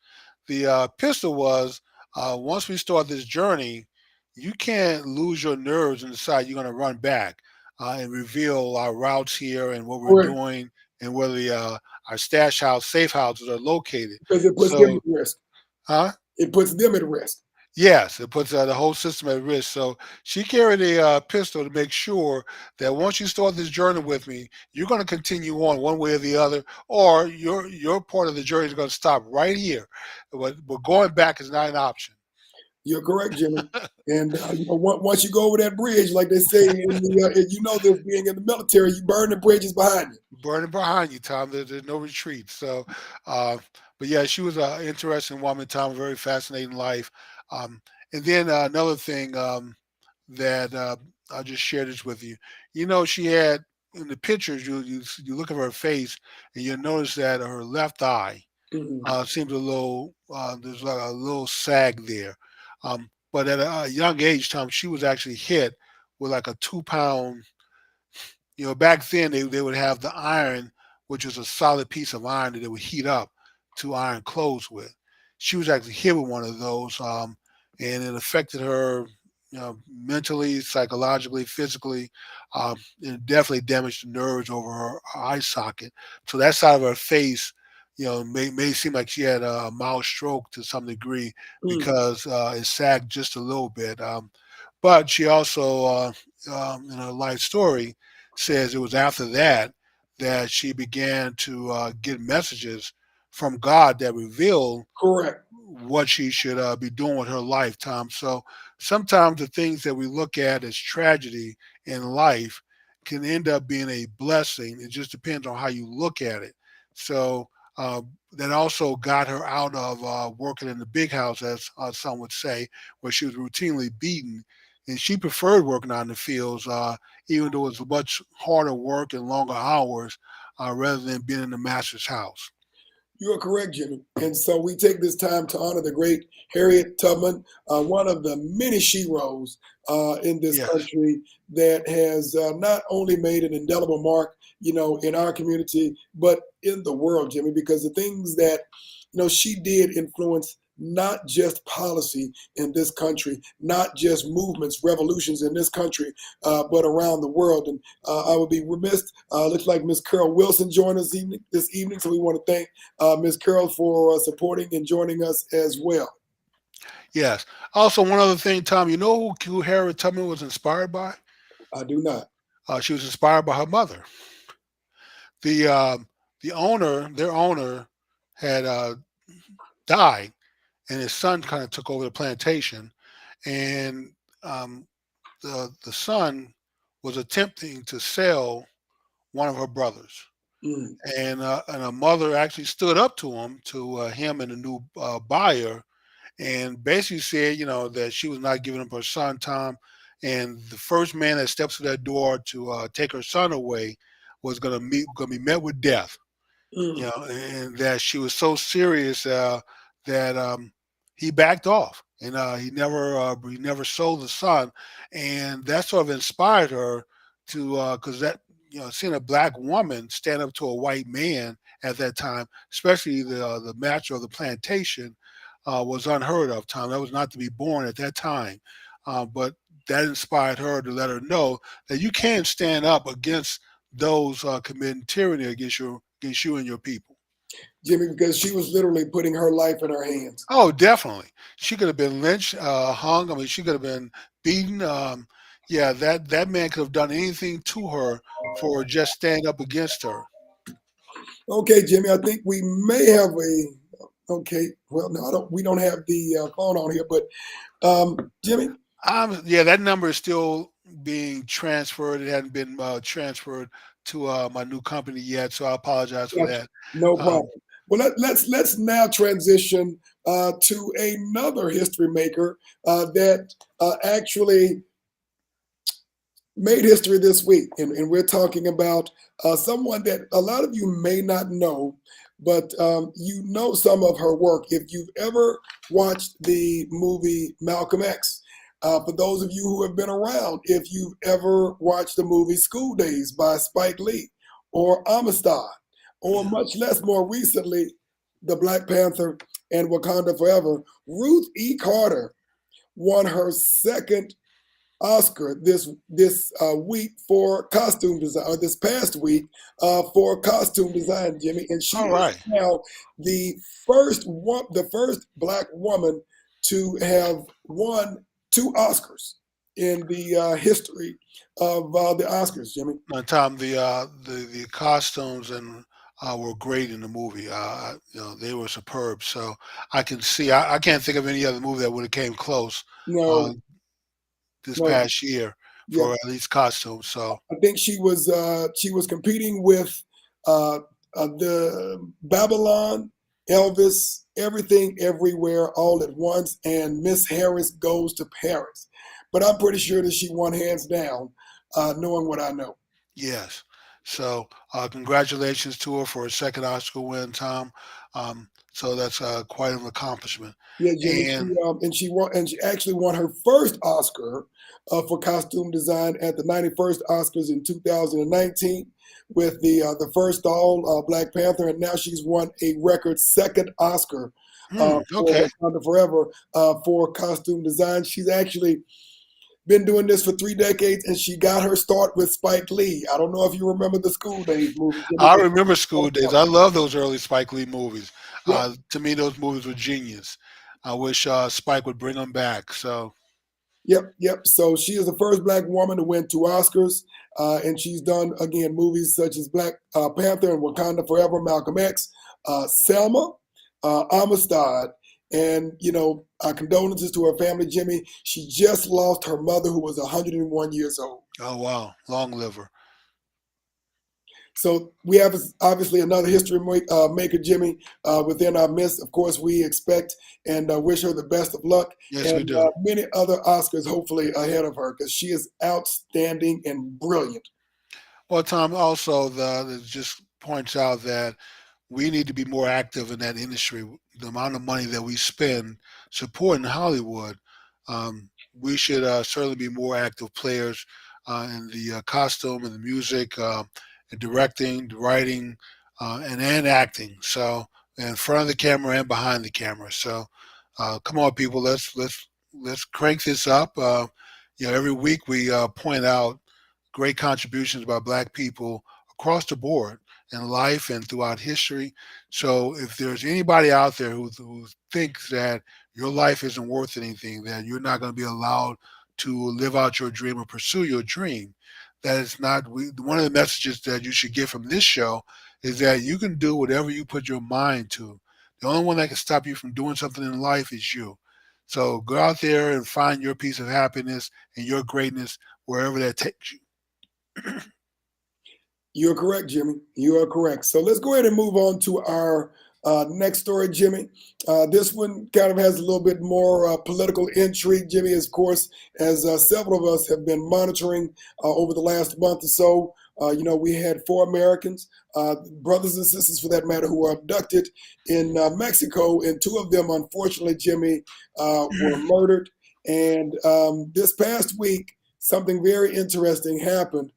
The pistol was, once we start this journey, you can't lose your nerves and decide you're going to run back and reveal our routes here and what we're Correct. doing and where our stash house, safe houses are located. Because it puts them So, at risk. huh? It puts them at risk. Yes, it puts the whole system at risk. So she carried a pistol to make sure that once you start this journey with me, you're going to continue on one way or the other, or your part of the journey is going to stop right here. But going back is not an option. You're correct, Jimmy. And once you go over that bridge, like they say, this being in the military, you burn the bridges behind you. Burning behind you, Tom. There's no retreat. So, but yeah, she was an interesting woman, Tom. A very fascinating life. And then another thing that I'll just share this with you. She had in the pictures. You look at her face, and you notice that her left eye seems a little. There's like a little sag there. But at a young age, Tom, she was actually hit with like a 2 pound. Back then they would have the iron, which was a solid piece of iron that they would heat up to iron clothes with. She was actually hit with one of those, and it affected her, mentally, psychologically, physically. It definitely damaged the nerves over her eye socket. So that side of her face, may seem like she had a mild stroke to some degree because it sagged just a little bit. But she also, in her life story, says it was after that that she began to get messages from God that revealed Correct. what she should be doing with her lifetime. So sometimes the things that we look at as tragedy in life can end up being a blessing. It just depends on how you look at it. So that also got her out of working in the big house, as some would say, where she was routinely beaten. And she preferred working out in the fields, even though it was much harder work and longer hours, rather than being in the master's house. You are correct, Jimmy. And so we take this time to honor the great Harriet Tubman, one of the many sheroes in this Yes. country that has not only made an indelible mark, in our community, but in the world, Jimmy, because the things that, she did influence not just policy in this country, not just movements, revolutions in this country, but around the world. And I would be remiss. Looks like Miss Carol Wilson joined us this evening, so we want to thank Miss Carol for supporting and joining us as well. Yes. Also, one other thing, Tom, you know who Harriet Tubman was inspired by? I do not. She was inspired by her mother. The their owner, had died, and his son kind of took over the plantation, and the son was attempting to sell one of her brothers, Mm. and her mother actually stood up to him and the new buyer, and basically said, that she was not giving up her son, Tom, and the first man that steps to that door to take her son away was going to be met with death. Mm. And that she was so serious that he backed off, and he never sold the son, and that sort of inspired her to because that seeing a black woman stand up to a white man at that time, especially the master of the plantation, was unheard of. Tom, that was not to be born at that time, but that inspired her to let her know that you can stand up against those committing tyranny against you and your people. Jimmy, because she was literally putting her life in her hands. Oh, definitely. She could have been lynched, hung. I mean, she could have been beaten. Yeah, that man could have done anything to her for just standing up against her. Okay, Jimmy, I think we may have okay. Well, no, we don't have the phone on here, but Jimmy. Yeah, that number is still being transferred. It hadn't been transferred to my new company yet, so I apologize for that. No problem. Well, let's now transition to another history maker that actually made history this week, and we're talking about someone that a lot of you may not know, but you know some of her work if you've ever watched the movie Malcolm X. For those of you who have been around, if you've ever watched the movie School Days by Spike Lee, or Amistad, or much less more recently, the Black Panther and Wakanda Forever, Ruth E. Carter won her second Oscar this week for costume design, or this past week for costume design, Jimmy, and she is now the first Black woman to have won 2 Oscars in the history of the Oscars, Jimmy. Tom, the costumes and were great in the movie. They were superb. So I can see. I can't think of any other movie that would have came close. No. This past year for these costumes. So I think she was competing with the Babylon, Elvis, Everything Everywhere All at Once, and Miss Harris Goes to Paris. But I'm pretty sure that she won hands down, knowing what I know. Yes. So congratulations to her for her second Oscar win, Tom. So that's quite an accomplishment. Yeah, Jimmy, and she actually won her first Oscar for costume design at the 91st Oscars in 2019 with the first all Black Panther, and now she's won a record second Oscar for Wakanda Forever for costume design. She's actually been doing this for 3 decades, and she got her start with Spike Lee. I don't know if you remember the School Days movie. I remember School Days. I love those early Spike Lee movies. Yeah. To me, those movies were genius. I wish Spike would bring them back. So, Yep. So she is the first Black woman to win 2 Oscars, and she's done again movies such as Black Panther and Wakanda Forever, Malcolm X, Selma, Amistad, and our condolences to her family, Jimmy. She just lost her mother, who was 101 years old. Oh wow, long liver. So we have obviously another history maker, Jimmy, within our midst. Of course, we expect and wish her the best of luck. Yes, and we do. Many other Oscars hopefully ahead of her, because she is outstanding and brilliant. Well, Tom, also it just points out that we need to be more active in that industry. The amount of money that we spend supporting Hollywood, we should certainly be more active players in the costume and the music, and directing, the writing, and acting. So, in front of the camera and behind the camera. So, come on, people, let's crank this up. Every week we point out great contributions by Black people across the board in life and throughout history. So if there's anybody out there who thinks that your life isn't worth anything, that you're not going to be allowed to live out your dream or pursue your dream, that it's not. One of the messages that you should get from this show is that you can do whatever you put your mind to. The only one that can stop you from doing something in life is you. So go out there and find your piece of happiness and your greatness wherever that takes you. You're correct, Jimmy. You are correct. So let's go ahead and move on to our next story, Jimmy. This one kind of has a little bit more political intrigue, Jimmy, of course, as several of us have been monitoring over the last month or so. We had 4 Americans, brothers and sisters for that matter, who were abducted in Mexico, and 2 of them, unfortunately, Jimmy, were murdered. And this past week, something very interesting happened.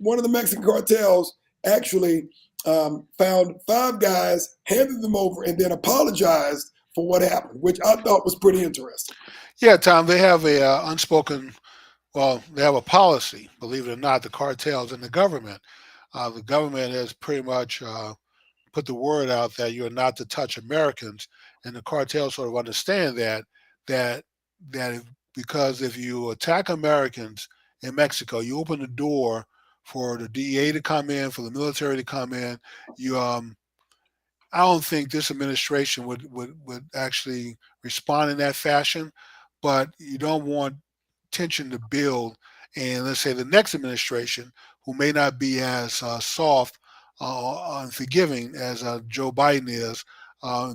One of the Mexican cartels actually found 5 guys, handed them over, and then apologized for what happened, which I thought was pretty interesting. Yeah, Tom, they have a they have a policy, believe it or not, the cartels and the government. The government has pretty much put the word out that you're not to touch Americans, and the cartels sort of understand that because if you attack Americans in Mexico, you open the door for the DEA to come in, for the military to come in. I don't think this administration would actually respond in that fashion, but you don't want tension to build. And let's say the next administration, who may not be as soft and forgiving as Joe Biden is,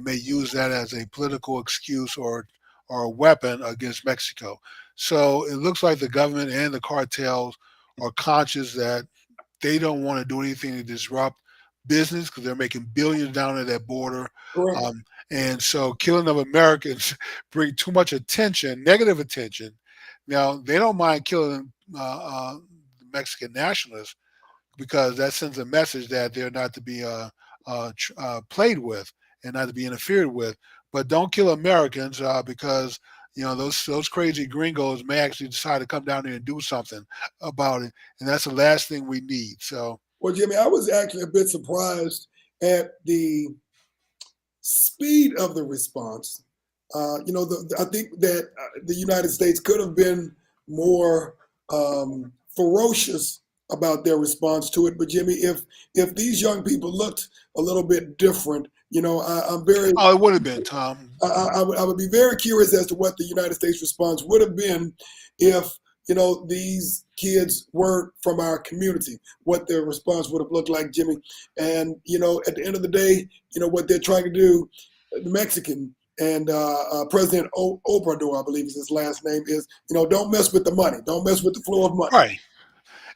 may use that as a political excuse or a weapon against Mexico. So it looks like the government and the cartels are conscious that they don't want to do anything to disrupt business, because they're making billions down at that border. And so killing of Americans bring too much attention, negative attention. Now, they don't mind killing Mexican nationalists, because that sends a message that they're not to be played with and not to be interfered with. But don't kill Americans, because those crazy gringos may actually decide to come down there and do something about it, and that's the last thing we need. So, well, Jimmy, I was actually a bit surprised at the speed of the response. I think that the United States could have been more ferocious about their response to it. But Jimmy, if these young people looked a little bit different, I'm very. Oh, it would have been, Tom. I would be very curious as to what the United States response would have been if these kids weren't from our community. What their response would have looked like, Jimmy. And at the end of the day, what they're trying to do, the Mexican and President Obrador, I believe is his last name, is don't mess with the money, don't mess with the flow of money. Right.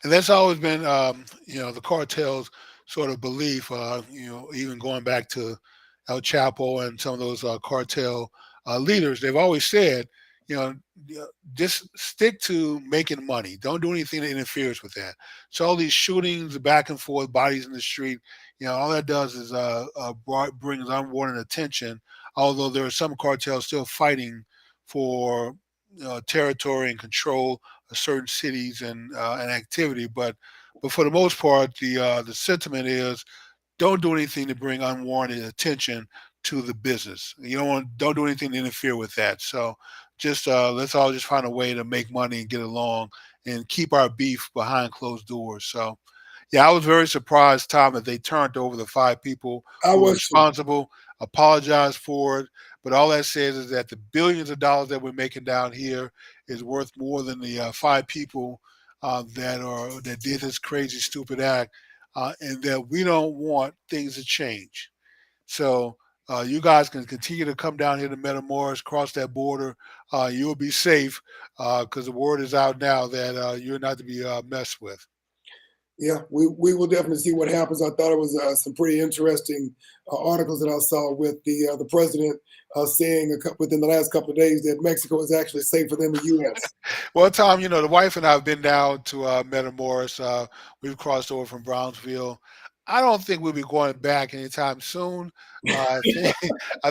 And that's always been, the cartel's sort of belief, even going back to El Chapo and some of those cartel leaders. They've always said, just stick to making money. Don't do anything that interferes with that. So all these shootings, back and forth, bodies in the street, all that does is brings unwanted attention, although there are some cartels still fighting for territory and control of certain cities and activity. But for the most part, the sentiment is don't do anything to bring unwarranted attention to the business. Don't do anything to interfere with that. So just let's all just find a way to make money and get along and keep our beef behind closed doors. So, yeah, I was very surprised, Tom, that they turned over the 5 people I who were was too. responsible, apologized for it. But all that says is that the billions of dollars that we're making down here is worth more than the 5 people that did this crazy, stupid act, and that we don't want things to change. So you guys can continue to come down here to Metamoris, cross that border. You'll be safe because the word is out now that you're not to be messed with. Yeah, we will definitely see what happens. I thought it was some pretty interesting articles that I saw with the president saying within the last couple of days that Mexico is actually safer than the U.S. Well, Tom, the wife and I have been down to Metamoris. We've crossed over from Brownsville. I don't think we'll be going back anytime soon. I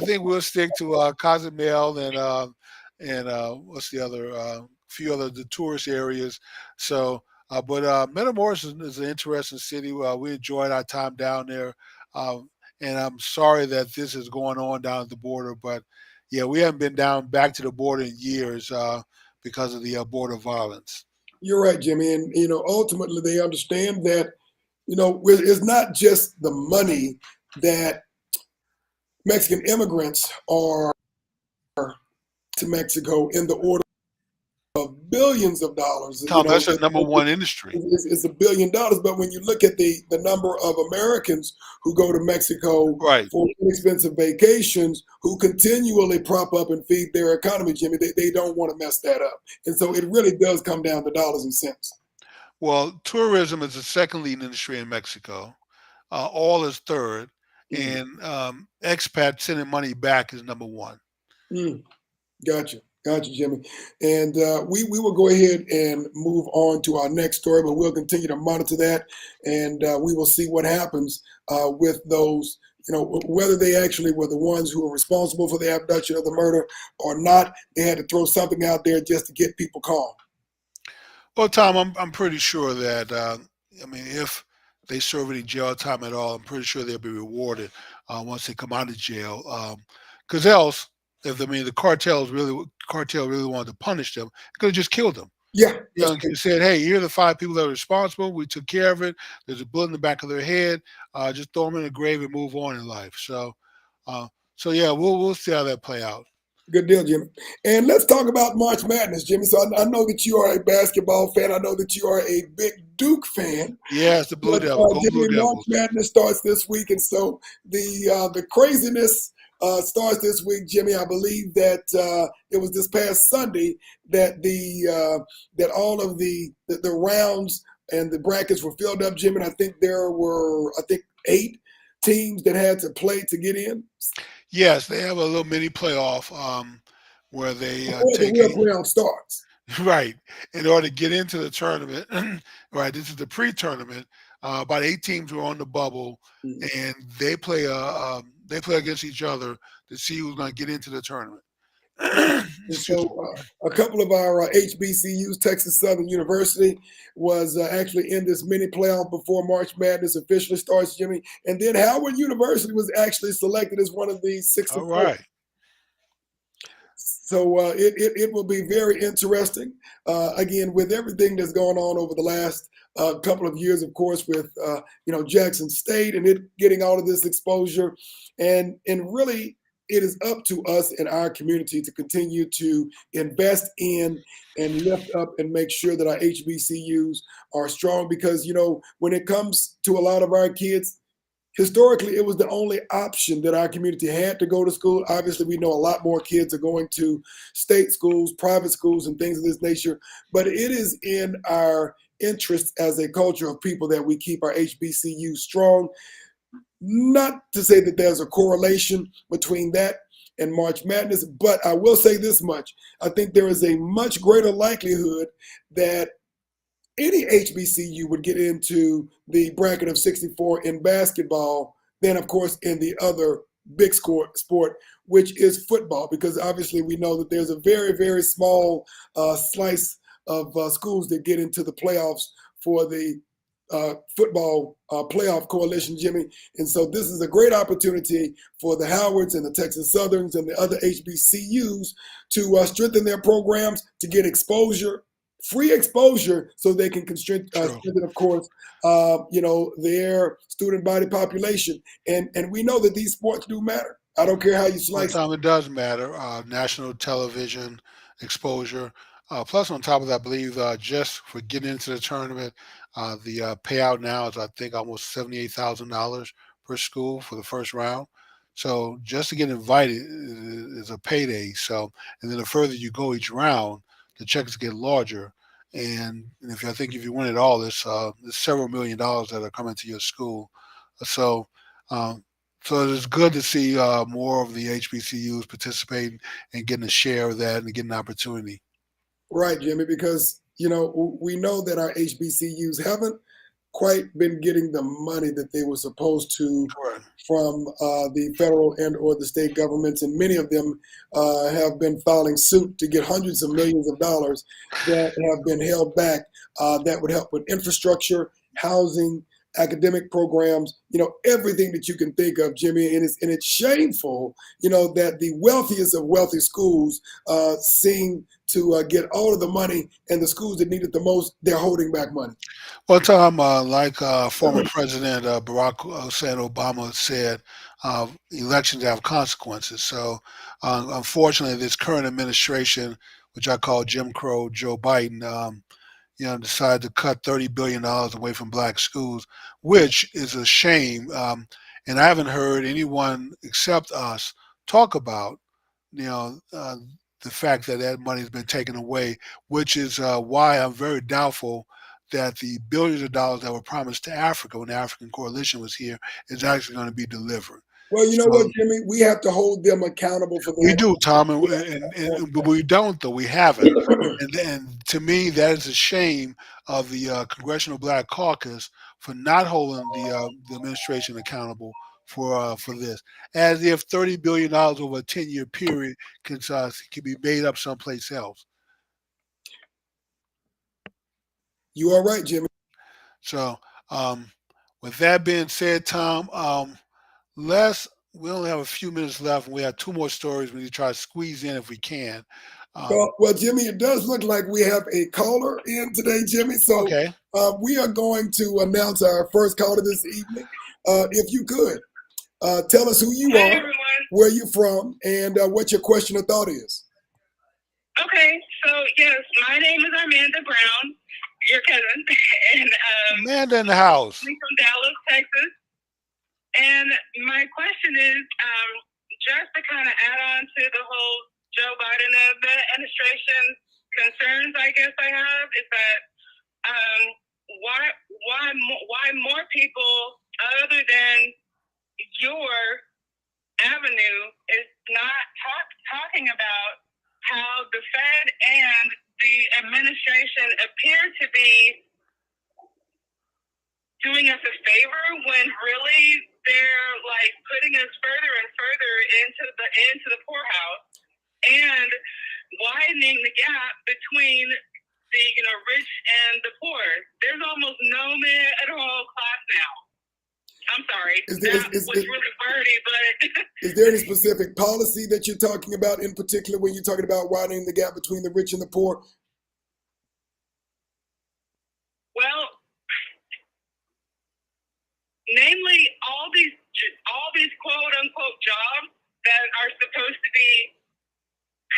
think we'll stick to Cozumel and what's the other few other the tourist areas. So, but Metamoris is an interesting city. We enjoyed our time down there, and I'm sorry that this is going on down at the border. But yeah, we haven't been down back to the border in years because of the border violence. You're right, Jimmy, and ultimately they understand that it's not just the money that Mexican immigrants are to Mexico in the order of billions of dollars. Tom, that's the number one industry. It's $1 billion. But when you look at the number of Americans who go to Mexico for inexpensive vacations, who continually prop up and feed their economy, Jimmy, they don't want to mess that up. And so it really does come down to dollars and cents. Well, tourism is the second leading industry in Mexico. Oil is third. And expat sending money back is number 1. Gotcha, Jimmy. And we will go ahead and move on to our next story, but we'll continue to monitor that, and we will see what happens with those, whether they actually were the ones who were responsible for the abduction or the murder or not. They had to throw something out there just to get people calm. Well, Tom, I'm pretty sure that, if they serve any jail time at all, I'm pretty sure they'll be rewarded once they come out of jail. Because else, if the cartel really wanted to punish them, could have just killed them. Yeah, said, hey, you're the 5 people that are responsible. We took care of it. There's a bullet in the back of their head. Just throw them in the grave and move on in life. So yeah, we'll see how that play out. Good deal, Jimmy. And let's talk about March Madness, Jimmy. So I know that you are a basketball fan. I know that you are a big Duke fan. Yes, the Blue Devils. Jimmy, March Madness starts this week, and so the craziness starts this week, Jimmy. I believe that it was this past Sunday that that all of the rounds and the brackets were filled up, Jimmy. And I think there were 8 teams that had to play to get in. Yes, they have a little mini playoff where they take the real round starts. Right. In order to get into the tournament, right, this is the pre-tournament. About 8 teams were on the bubble, and they play against each other to see who's going to get into the tournament. And so a couple of our HBCUs, Texas Southern University, was actually in this mini playoff before March Madness officially starts, Jimmy. And then Howard University was actually selected as one of the 6. All right. So it will be very interesting. Again, with everything that's going on over the last couple of years, of course, with Jackson State and it getting all of this exposure, and really it is up to us in our community to continue to invest in and lift up and make sure that our HBCUs are strong, because when it comes to a lot of our kids, historically, it was the only option that our community had to go to school. Obviously, we know a lot more kids are going to state schools, private schools, and things of this nature. But it is in our interest as a culture of people that we keep our HBCUs strong. Not to say that there's a correlation between that and March Madness, but I will say this much. I think there is a much greater likelihood that any HBCU would get into the bracket of 64 in basketball than, of course, in the other big sport, which is football, because obviously we know that there's a very, very small slice of schools that get into the playoffs for the football playoff coalition, Jimmy. And so this is a great opportunity for the Howards and the Texas Southerns and the other HBCUs to strengthen their programs, to get exposure, free exposure, so they can strengthen, of course, their student body population. And we know that these sports do matter. I don't care how you slice it. It does matter. National television exposure. Plus, on top of that, I believe just for getting into the tournament, the payout now is, I think, almost $78,000 per school for the first round. So just to get invited is a payday. So, and then the further you go each round, the checks get larger. And if you win it all, there's several $1 million that are coming to your school. So it's good to see more of the HBCUs participating and getting a share of that and getting an opportunity. Right, Jimmy, because, we know that our HBCUs haven't quite been getting the money that they were supposed to from the federal and or the state governments. And many of them have been filing suit to get hundreds of millions of dollars that have been held back that would help with infrastructure, housing, academic programs, everything that you can think of, Jimmy. And it's shameful, that the wealthiest of wealthy schools seem to get all of the money, and the schools that need it the most, they're holding back money. Well, Tom, like former President Barack Hussein Obama said, elections have consequences. So, unfortunately, this current administration, which I call Jim Crow Joe Biden, decided to cut $30 billion away from black schools, which is a shame. And I haven't heard anyone except us talk about, the fact that money has been taken away, which is why I'm very doubtful that the billions of dollars that were promised to Africa when the African Coalition was here is actually going to be delivered. Well, you know what, Jimmy? We have to hold them accountable for that. We do, Tom, but we don't, though. We haven't. And to me, that is a shame of the Congressional Black Caucus for not holding the administration accountable for this, as if $30 billion over a 10-year period can be made up someplace else. You are right, Jimmy. So, with that being said, Tom, we only have a few minutes left, and we have two more stories we need to try to squeeze in if we can. Well, Jimmy, it does look like we have a caller in today, Jimmy. So okay. We are going to announce our first caller this evening. If you could, tell us who you are, where you're from, and what your question or thought is. Okay, so yes, my name is Amanda Brown, your cousin, and Amanda in the house. I'm from Dallas, Texas. And my question is, just to kind of add on to the whole Joe Biden administration concerns, I guess I have, is that why more people other than your avenue is not talking about how the Fed and the administration appear to be doing us a favor when really they're like putting us further and further into the poorhouse and widening the gap between the rich and the poor. There's almost no middle class now. I'm sorry. That was really wordy, but is there any specific policy that you're talking about in particular when you're talking about widening the gap between the rich and the poor? Well, namely all these quote unquote jobs that are supposed to be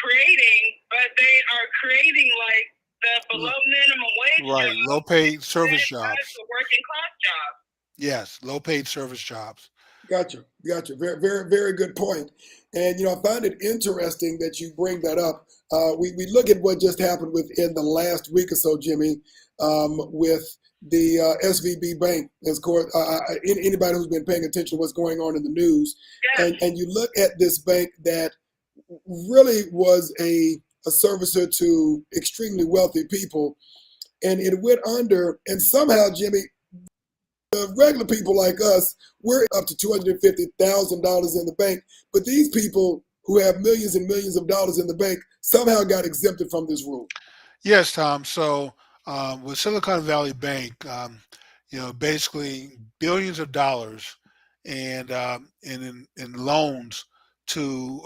creating, but they are creating like the below minimum wage. Right, low paid service jobs. Working class jobs. Yes, low paid service jobs. Gotcha. Very, very, very good point. And, I find it interesting that you bring that up. We look at what just happened within the last week or so, Jimmy, with the SVB Bank. As course, anybody who's been paying attention to what's going on in the news, yes. and you look at this bank that really was a servicer to extremely wealthy people, and it went under, and somehow, Jimmy, the regular people like us, we're up to $250,000 in the bank, but these people who have millions and millions of dollars in the bank somehow got exempted from this rule. Yes, Tom. So with Silicon Valley Bank, basically billions of dollars, and in loans to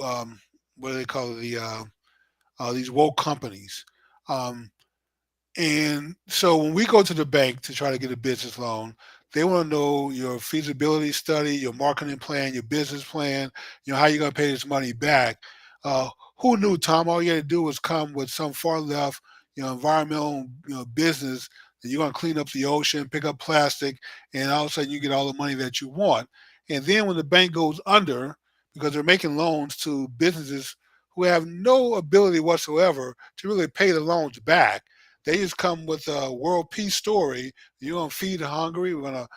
what do they call it, these woke companies. Um, and so when we go to the bank to try to get a business loan, they want to know your feasibility study, your marketing plan, your business plan, how you're going to pay this money back. Uh, who knew, Tom? All you had to do was come with some far left, environmental, business that you're going to clean up the ocean, pick up plastic, and all of a sudden you get all the money that you want. And then when the bank goes under, because they're making loans to businesses who have no ability whatsoever to really pay the loans back, they just come with a world peace story. You're gonna feed the hungry. We're gonna,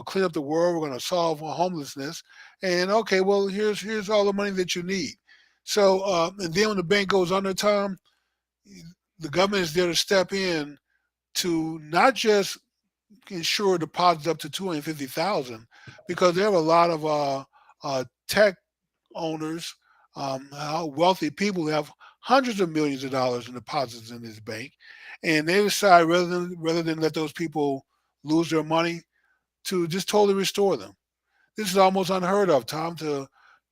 clean up the world. We're gonna solve homelessness. And okay, well, here's all the money that you need. So, and then when the bank goes under, Tom, the government is there to step in to not just ensure deposits up to 250,000, because there are a lot of tech owners, wealthy people who have hundreds of millions of dollars in deposits in this bank, and they decide rather than let those people lose their money, to just totally restore them. This is almost unheard of, Tom, to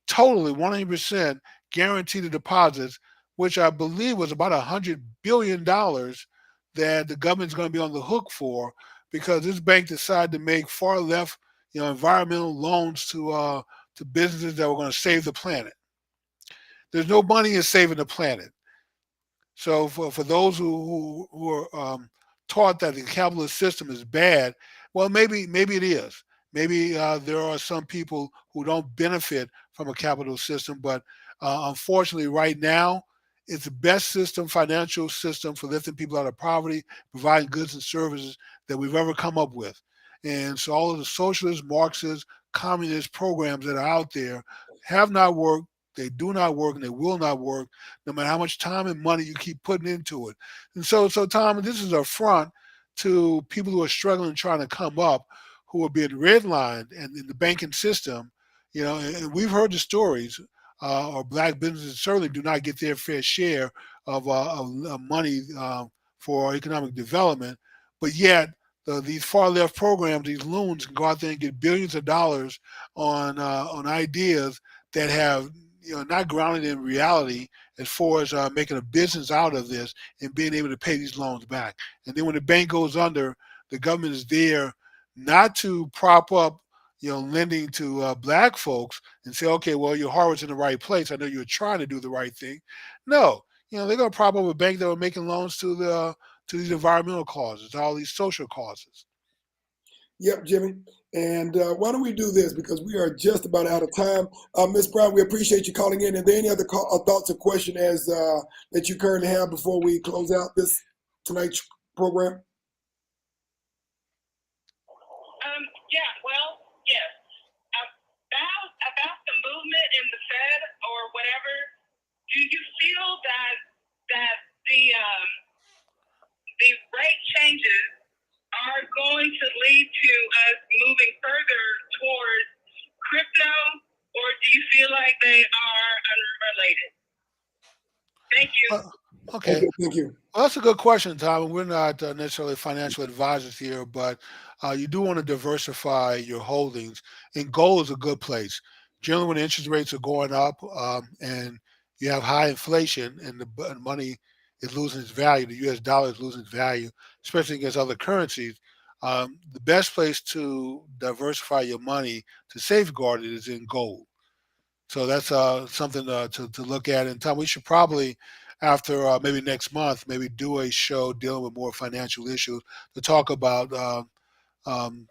totally 100% guarantee the deposits, which I believe was about $100 billion that the government's going to be on the hook for, because this bank decided to make far left, environmental loans to businesses that were going to save the planet. There's no money in saving the planet. So for those who are taught that the capitalist system is bad, well, maybe it is. Maybe there are some people who don't benefit from a capital system, but unfortunately, right now, it's the best system, financial system for lifting people out of poverty, providing goods and services that we've ever come up with. And so all of the socialist, Marxist, communist programs that are out there have not worked. They do not work, and they will not work, no matter how much time and money you keep putting into it. And so Tom, this is a affront to people who are struggling, trying to come up, who are being redlined and in the banking system. And we've heard the stories. Or black businesses certainly do not get their fair share of money for economic development, but yet these far left programs, these loons, can go out there and get billions of dollars on ideas that have not grounded in reality, as far as making a business out of this and being able to pay these loans back. And then when the bank goes under, the government is there not to prop up lending to black folks and say, okay, well, your heart was in the right place. I know you're trying to do the right thing. No, they're going to prop up a bank that were making loans to these environmental causes, all these social causes. Yep, Jimmy. And why don't we do this, because we are just about out of time. Ms. Brown, we appreciate you calling in. Are there any other thoughts or questions that you currently have before we close out tonight's program? Yeah, well, yes. About the movement in the Fed or whatever, do you feel that the rate changes are going to lead to us moving further towards crypto, or do you feel like they are unrelated? Thank you. Okay. Thank you. Well, that's a good question, Tom. We're not necessarily financial advisors here, but you do want to diversify your holdings, and gold is a good place. Generally, when interest rates are going up and you have high inflation and the money is losing its value, the U.S. dollar is losing its value, especially against other currencies, the best place to diversify your money to safeguard it is in gold. So that's something to look at. And Tom, we should probably, after maybe next month, maybe do a show dealing with more financial issues to talk about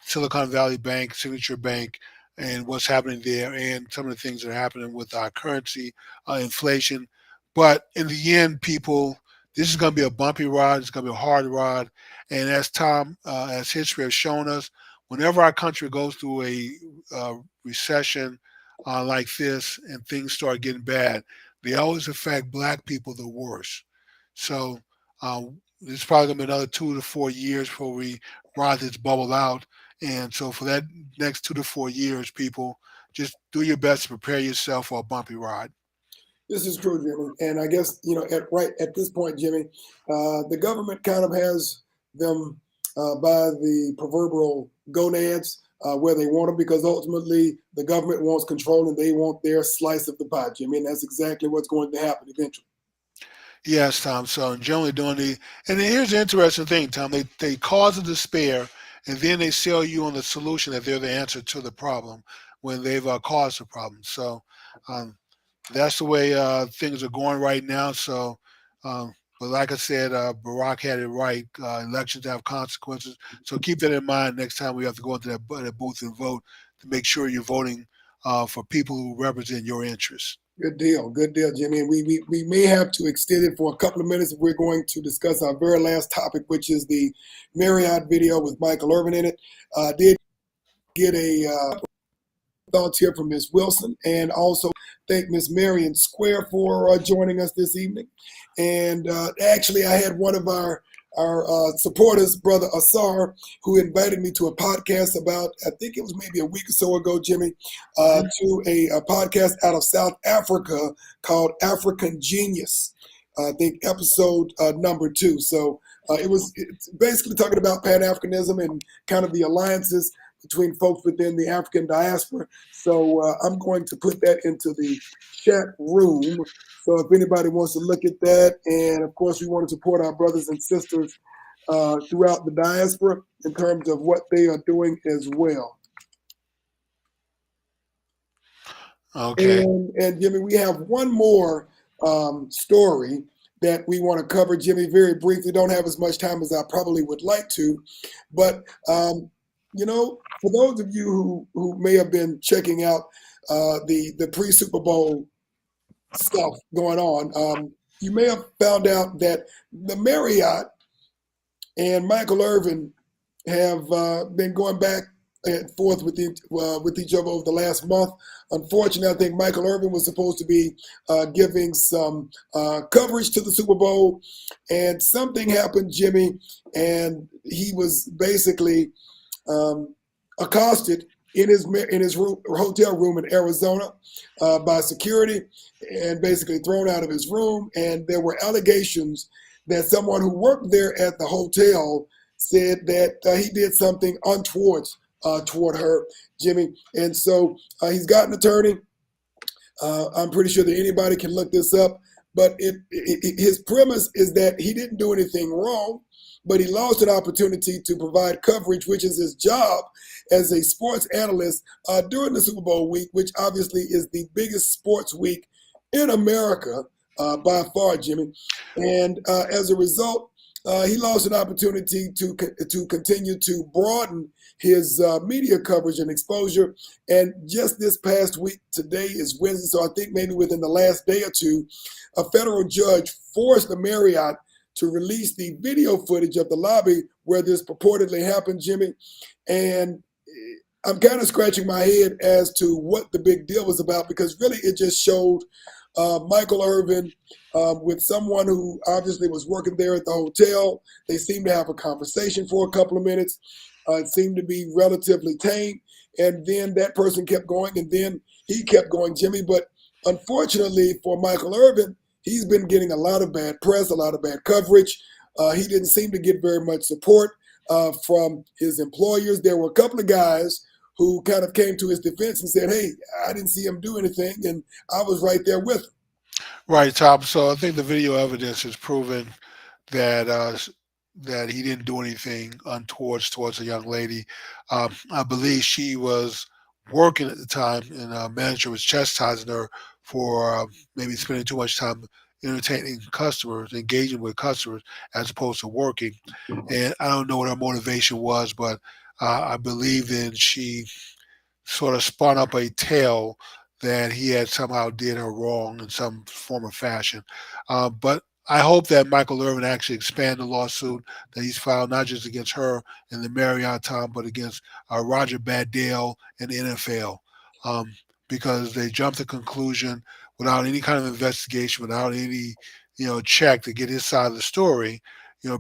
Silicon Valley Bank, Signature Bank, and what's happening there, and some of the things that are happening with our currency, inflation. But in the end, people, this is going to be a bumpy ride. It's going to be a hard ride. And as history has shown us, whenever our country goes through a recession like this and things start getting bad, they always affect black people the worst. So it's probably going to be another 2 to 4 years before we ride this bubble out. And so for that next 2 to 4 years, people, just do your best to prepare yourself for a bumpy ride. This is true, Jimmy. And I guess, at this point, Jimmy, the government kind of has them by the proverbial gonads where they want them, because ultimately the government wants control and they want their slice of the pie, Jimmy. And that's exactly what's going to happen eventually. Yes, Tom. So generally doing and then here's the interesting thing, Tom. They cause a despair, and then they sell you on the solution that they're the answer to the problem when they've caused the problem. So that's the way things are going right now. So, but like I said, Barack had it right. Elections have consequences. So keep that in mind next time we have to go into that booth and vote, to make sure you're voting for people who represent your interests. Good deal, Jimmy. And we may have to extend it for a couple of minutes. We're going to discuss our very last topic, which is the Marriott video with Michael Irvin in it. Did get a thoughts here from Ms. Wilson, and also thank Ms. Marion Square for joining us this evening. And actually, I had one of our supporters, Brother Asar, who invited me to a podcast about, I think it was maybe a week or so ago, Jimmy, to a podcast out of South Africa called African Genius. I think episode number 2. So it's basically talking about Pan-Africanism and kind of the alliances between folks within the African diaspora. So I'm going to put that into the chat room. So if anybody wants to look at that, and of course we want to support our brothers and sisters throughout the diaspora in terms of what they are doing as well. Okay. And Jimmy, we have one more story that we want to cover, Jimmy, very briefly. Don't have as much time as I probably would like to, but for those of you who may have been checking out the pre-Super Bowl stuff going on, you may have found out that the Marriott and Michael Irvin have been going back and forth with each other over the last month. Unfortunately, I think Michael Irvin was supposed to be giving some coverage to the Super Bowl, and something happened, Jimmy, and he was basically accosted in his hotel room in Arizona by security, and basically thrown out of his room. And there were allegations that someone who worked there at the hotel said that he did something untoward toward her, Jimmy. And so he's got an attorney. I'm pretty sure that anybody can look this up, but his premise is that he didn't do anything wrong, but he lost an opportunity to provide coverage, which is his job as a sports analyst during the Super Bowl week, which obviously is the biggest sports week in America by far, Jimmy. And as a result, he lost an opportunity to continue to broaden his media coverage and exposure. And just this past week, today is Wednesday, so I think maybe within the last day or two, a federal judge forced the Marriott to release the video footage of the lobby where this purportedly happened, Jimmy. And I'm kind of scratching my head as to what the big deal was about, because really it just showed Michael Irvin with someone who obviously was working there at the hotel. They seemed to have a conversation for a couple of minutes. It seemed to be relatively tame. And then that person kept going, and then he kept going, Jimmy. But unfortunately for Michael Irvin, he's been getting a lot of bad press, a lot of bad coverage. He didn't seem to get very much support from his employers. There were a couple of guys who kind of came to his defense and said, hey, I didn't see him do anything, and I was right there with him. Right, Tom. So I think the video evidence has proven that that he didn't do anything untoward towards a young lady. I believe she was working at the time, and a manager was chastising her for maybe spending too much time entertaining customers, engaging with customers, as opposed to working. And I don't know what her motivation was, but I believe then she sort of spun up a tale that he had somehow did her wrong in some form or fashion. But I hope that Michael Irvin actually expand the lawsuit that he's filed, not just against her and the Marriott, Tom, but against Roger Goodell and the NFL, because they jumped to conclusion without any kind of investigation, without any check to get his side of the story.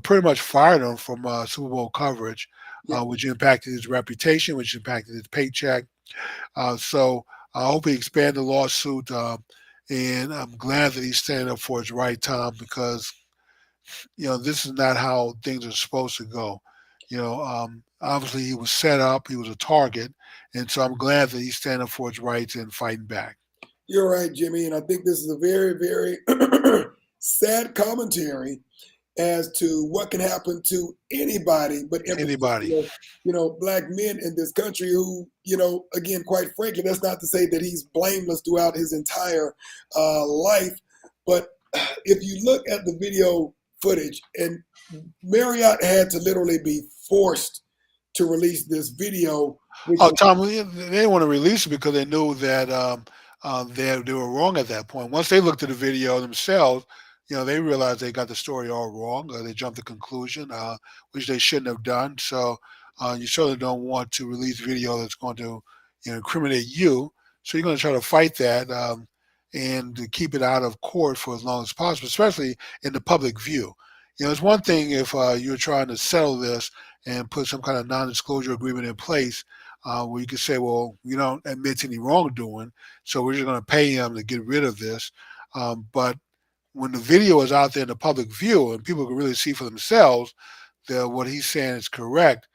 Pretty much fired him from Super Bowl coverage, which impacted his reputation, which impacted his paycheck. So I hope he expand the lawsuit, and I'm glad that he's standing up for his right, Tom, because this is not how things are supposed to go. Obviously he was set up, he was a target, and so I'm glad that he's standing up for his rights and fighting back. You're right, Jimmy, and I think this is a very, very sad commentary as to what can happen to anybody, but in particular, black men in this country who, again, quite frankly, that's not to say that he's blameless throughout his entire life, but if you look at the video footage, and Marriott had to literally be forced to release this video. Tom, they didn't want to release it because they knew that they were wrong at that point. Once they looked at the video themselves, they realized they got the story all wrong. They jumped to conclusion, which they shouldn't have done. So you certainly don't want to release video that's going to incriminate you. So you're going to try to fight that and to keep it out of court for as long as possible, especially in the public view. It's one thing if you're trying to settle this and put some kind of non-disclosure agreement in place where you can say, well, you don't admit to any wrongdoing, so we're just going to pay him to get rid of this. But when the video is out there in the public view and people can really see for themselves that what he's saying is correct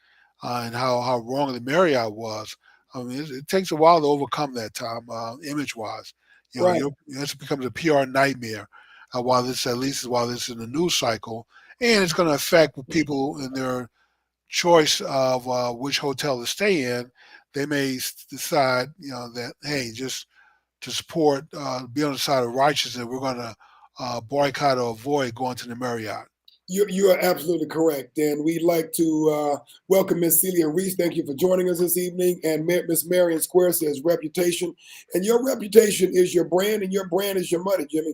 and how wrong the Marriott was, I mean, it takes a while to overcome that, Tom, image-wise. Right. It becomes a PR nightmare while this is in the news cycle, and it's going to affect people in their choice of which hotel to stay in. They may decide, that, hey, just to support, be on the side of righteousness, we're going to boycott or avoid going to the Marriott. You are absolutely correct. And we'd like to welcome Miss Celia Reese. Thank you for joining us this evening. And Miss Marion Square says reputation. And your reputation is your brand, and your brand is your money, Jimmy.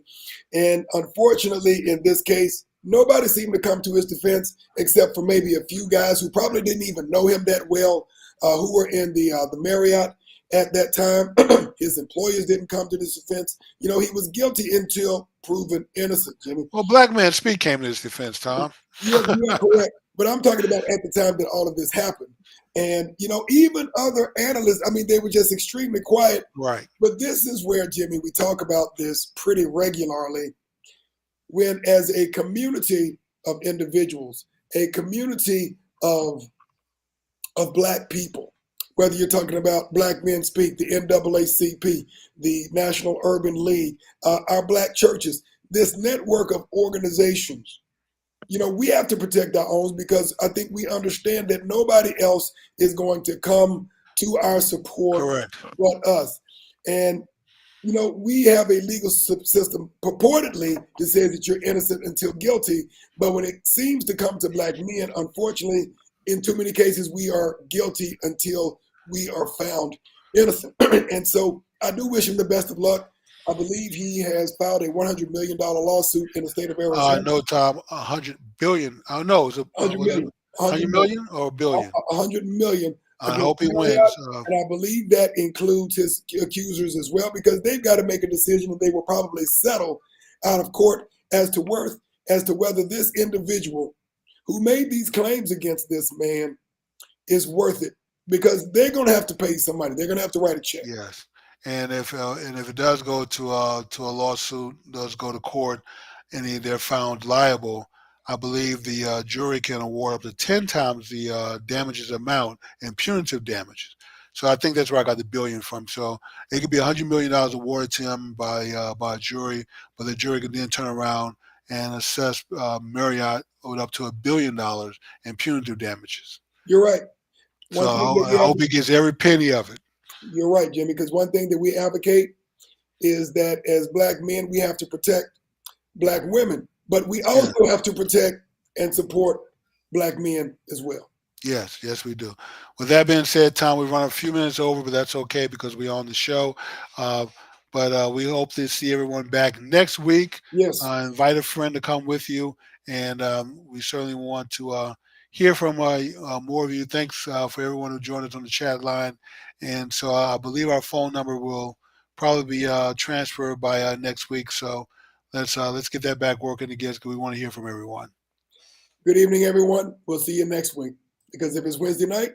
And unfortunately, in this case, nobody seemed to come to his defense except for maybe a few guys who probably didn't even know him that well, who were in the Marriott at that time. His employers didn't come to his defense. He was guilty until proven innocent, Jimmy. Well, Black Man Speak came to his defense, Tom. You are correct. But I'm talking about at the time that all of this happened. And, even other analysts, they were just extremely quiet. Right. But this is where, Jimmy, we talk about this pretty regularly. When as a community of individuals, a community of Black people, whether you're talking about Black Men Speak, the NAACP, the National Urban League, our Black churches, this network of organizations, we have to protect our own because I think we understand that nobody else is going to come to our support but us. And, we have a legal system purportedly that says that you're innocent until guilty. But when it seems to come to Black men, unfortunately, in too many cases, we are guilty until we are found innocent. And so I do wish him the best of luck. I believe he has filed a $100 million lawsuit in the state of Arizona. No, Tom, 100 billion. I don't know. Is it 100 million. 100 million or a billion? 100 million. I hope he wins. And I believe that includes his accusers as well, because they've got to make a decision, and they will probably settle out of court as to whether this individual who made these claims against this man is worth it, because they're going to have to pay somebody. They're going to have to write a check. Yes, and if it does go to a lawsuit, does go to court, and they're found liable, I believe the jury can award up to 10 times the damages amount in punitive damages. So I think that's where I got the billion from. So it could be $100 million awarded to him by a jury, but the jury could then turn around and assess Marriott owed up to $1 billion in punitive damages. You're right. So I hope he gets every penny of it. You're right, Jimmy, because one thing that we advocate is that as Black men, we have to protect Black women, but we also have to protect and support Black men as well. Yes, we do. With that being said, Tom, we've run a few minutes over, but that's okay because we're on the show. But we hope to see everyone back next week. Yes. Invite a friend to come with you, and we certainly want to hear from more of you. Thanks for everyone who joined us on the chat line. And so I believe our phone number will probably be transferred by next week. So let's get that back working again because we want to hear from everyone. Good evening, everyone. We'll see you next week, because if it's Wednesday night,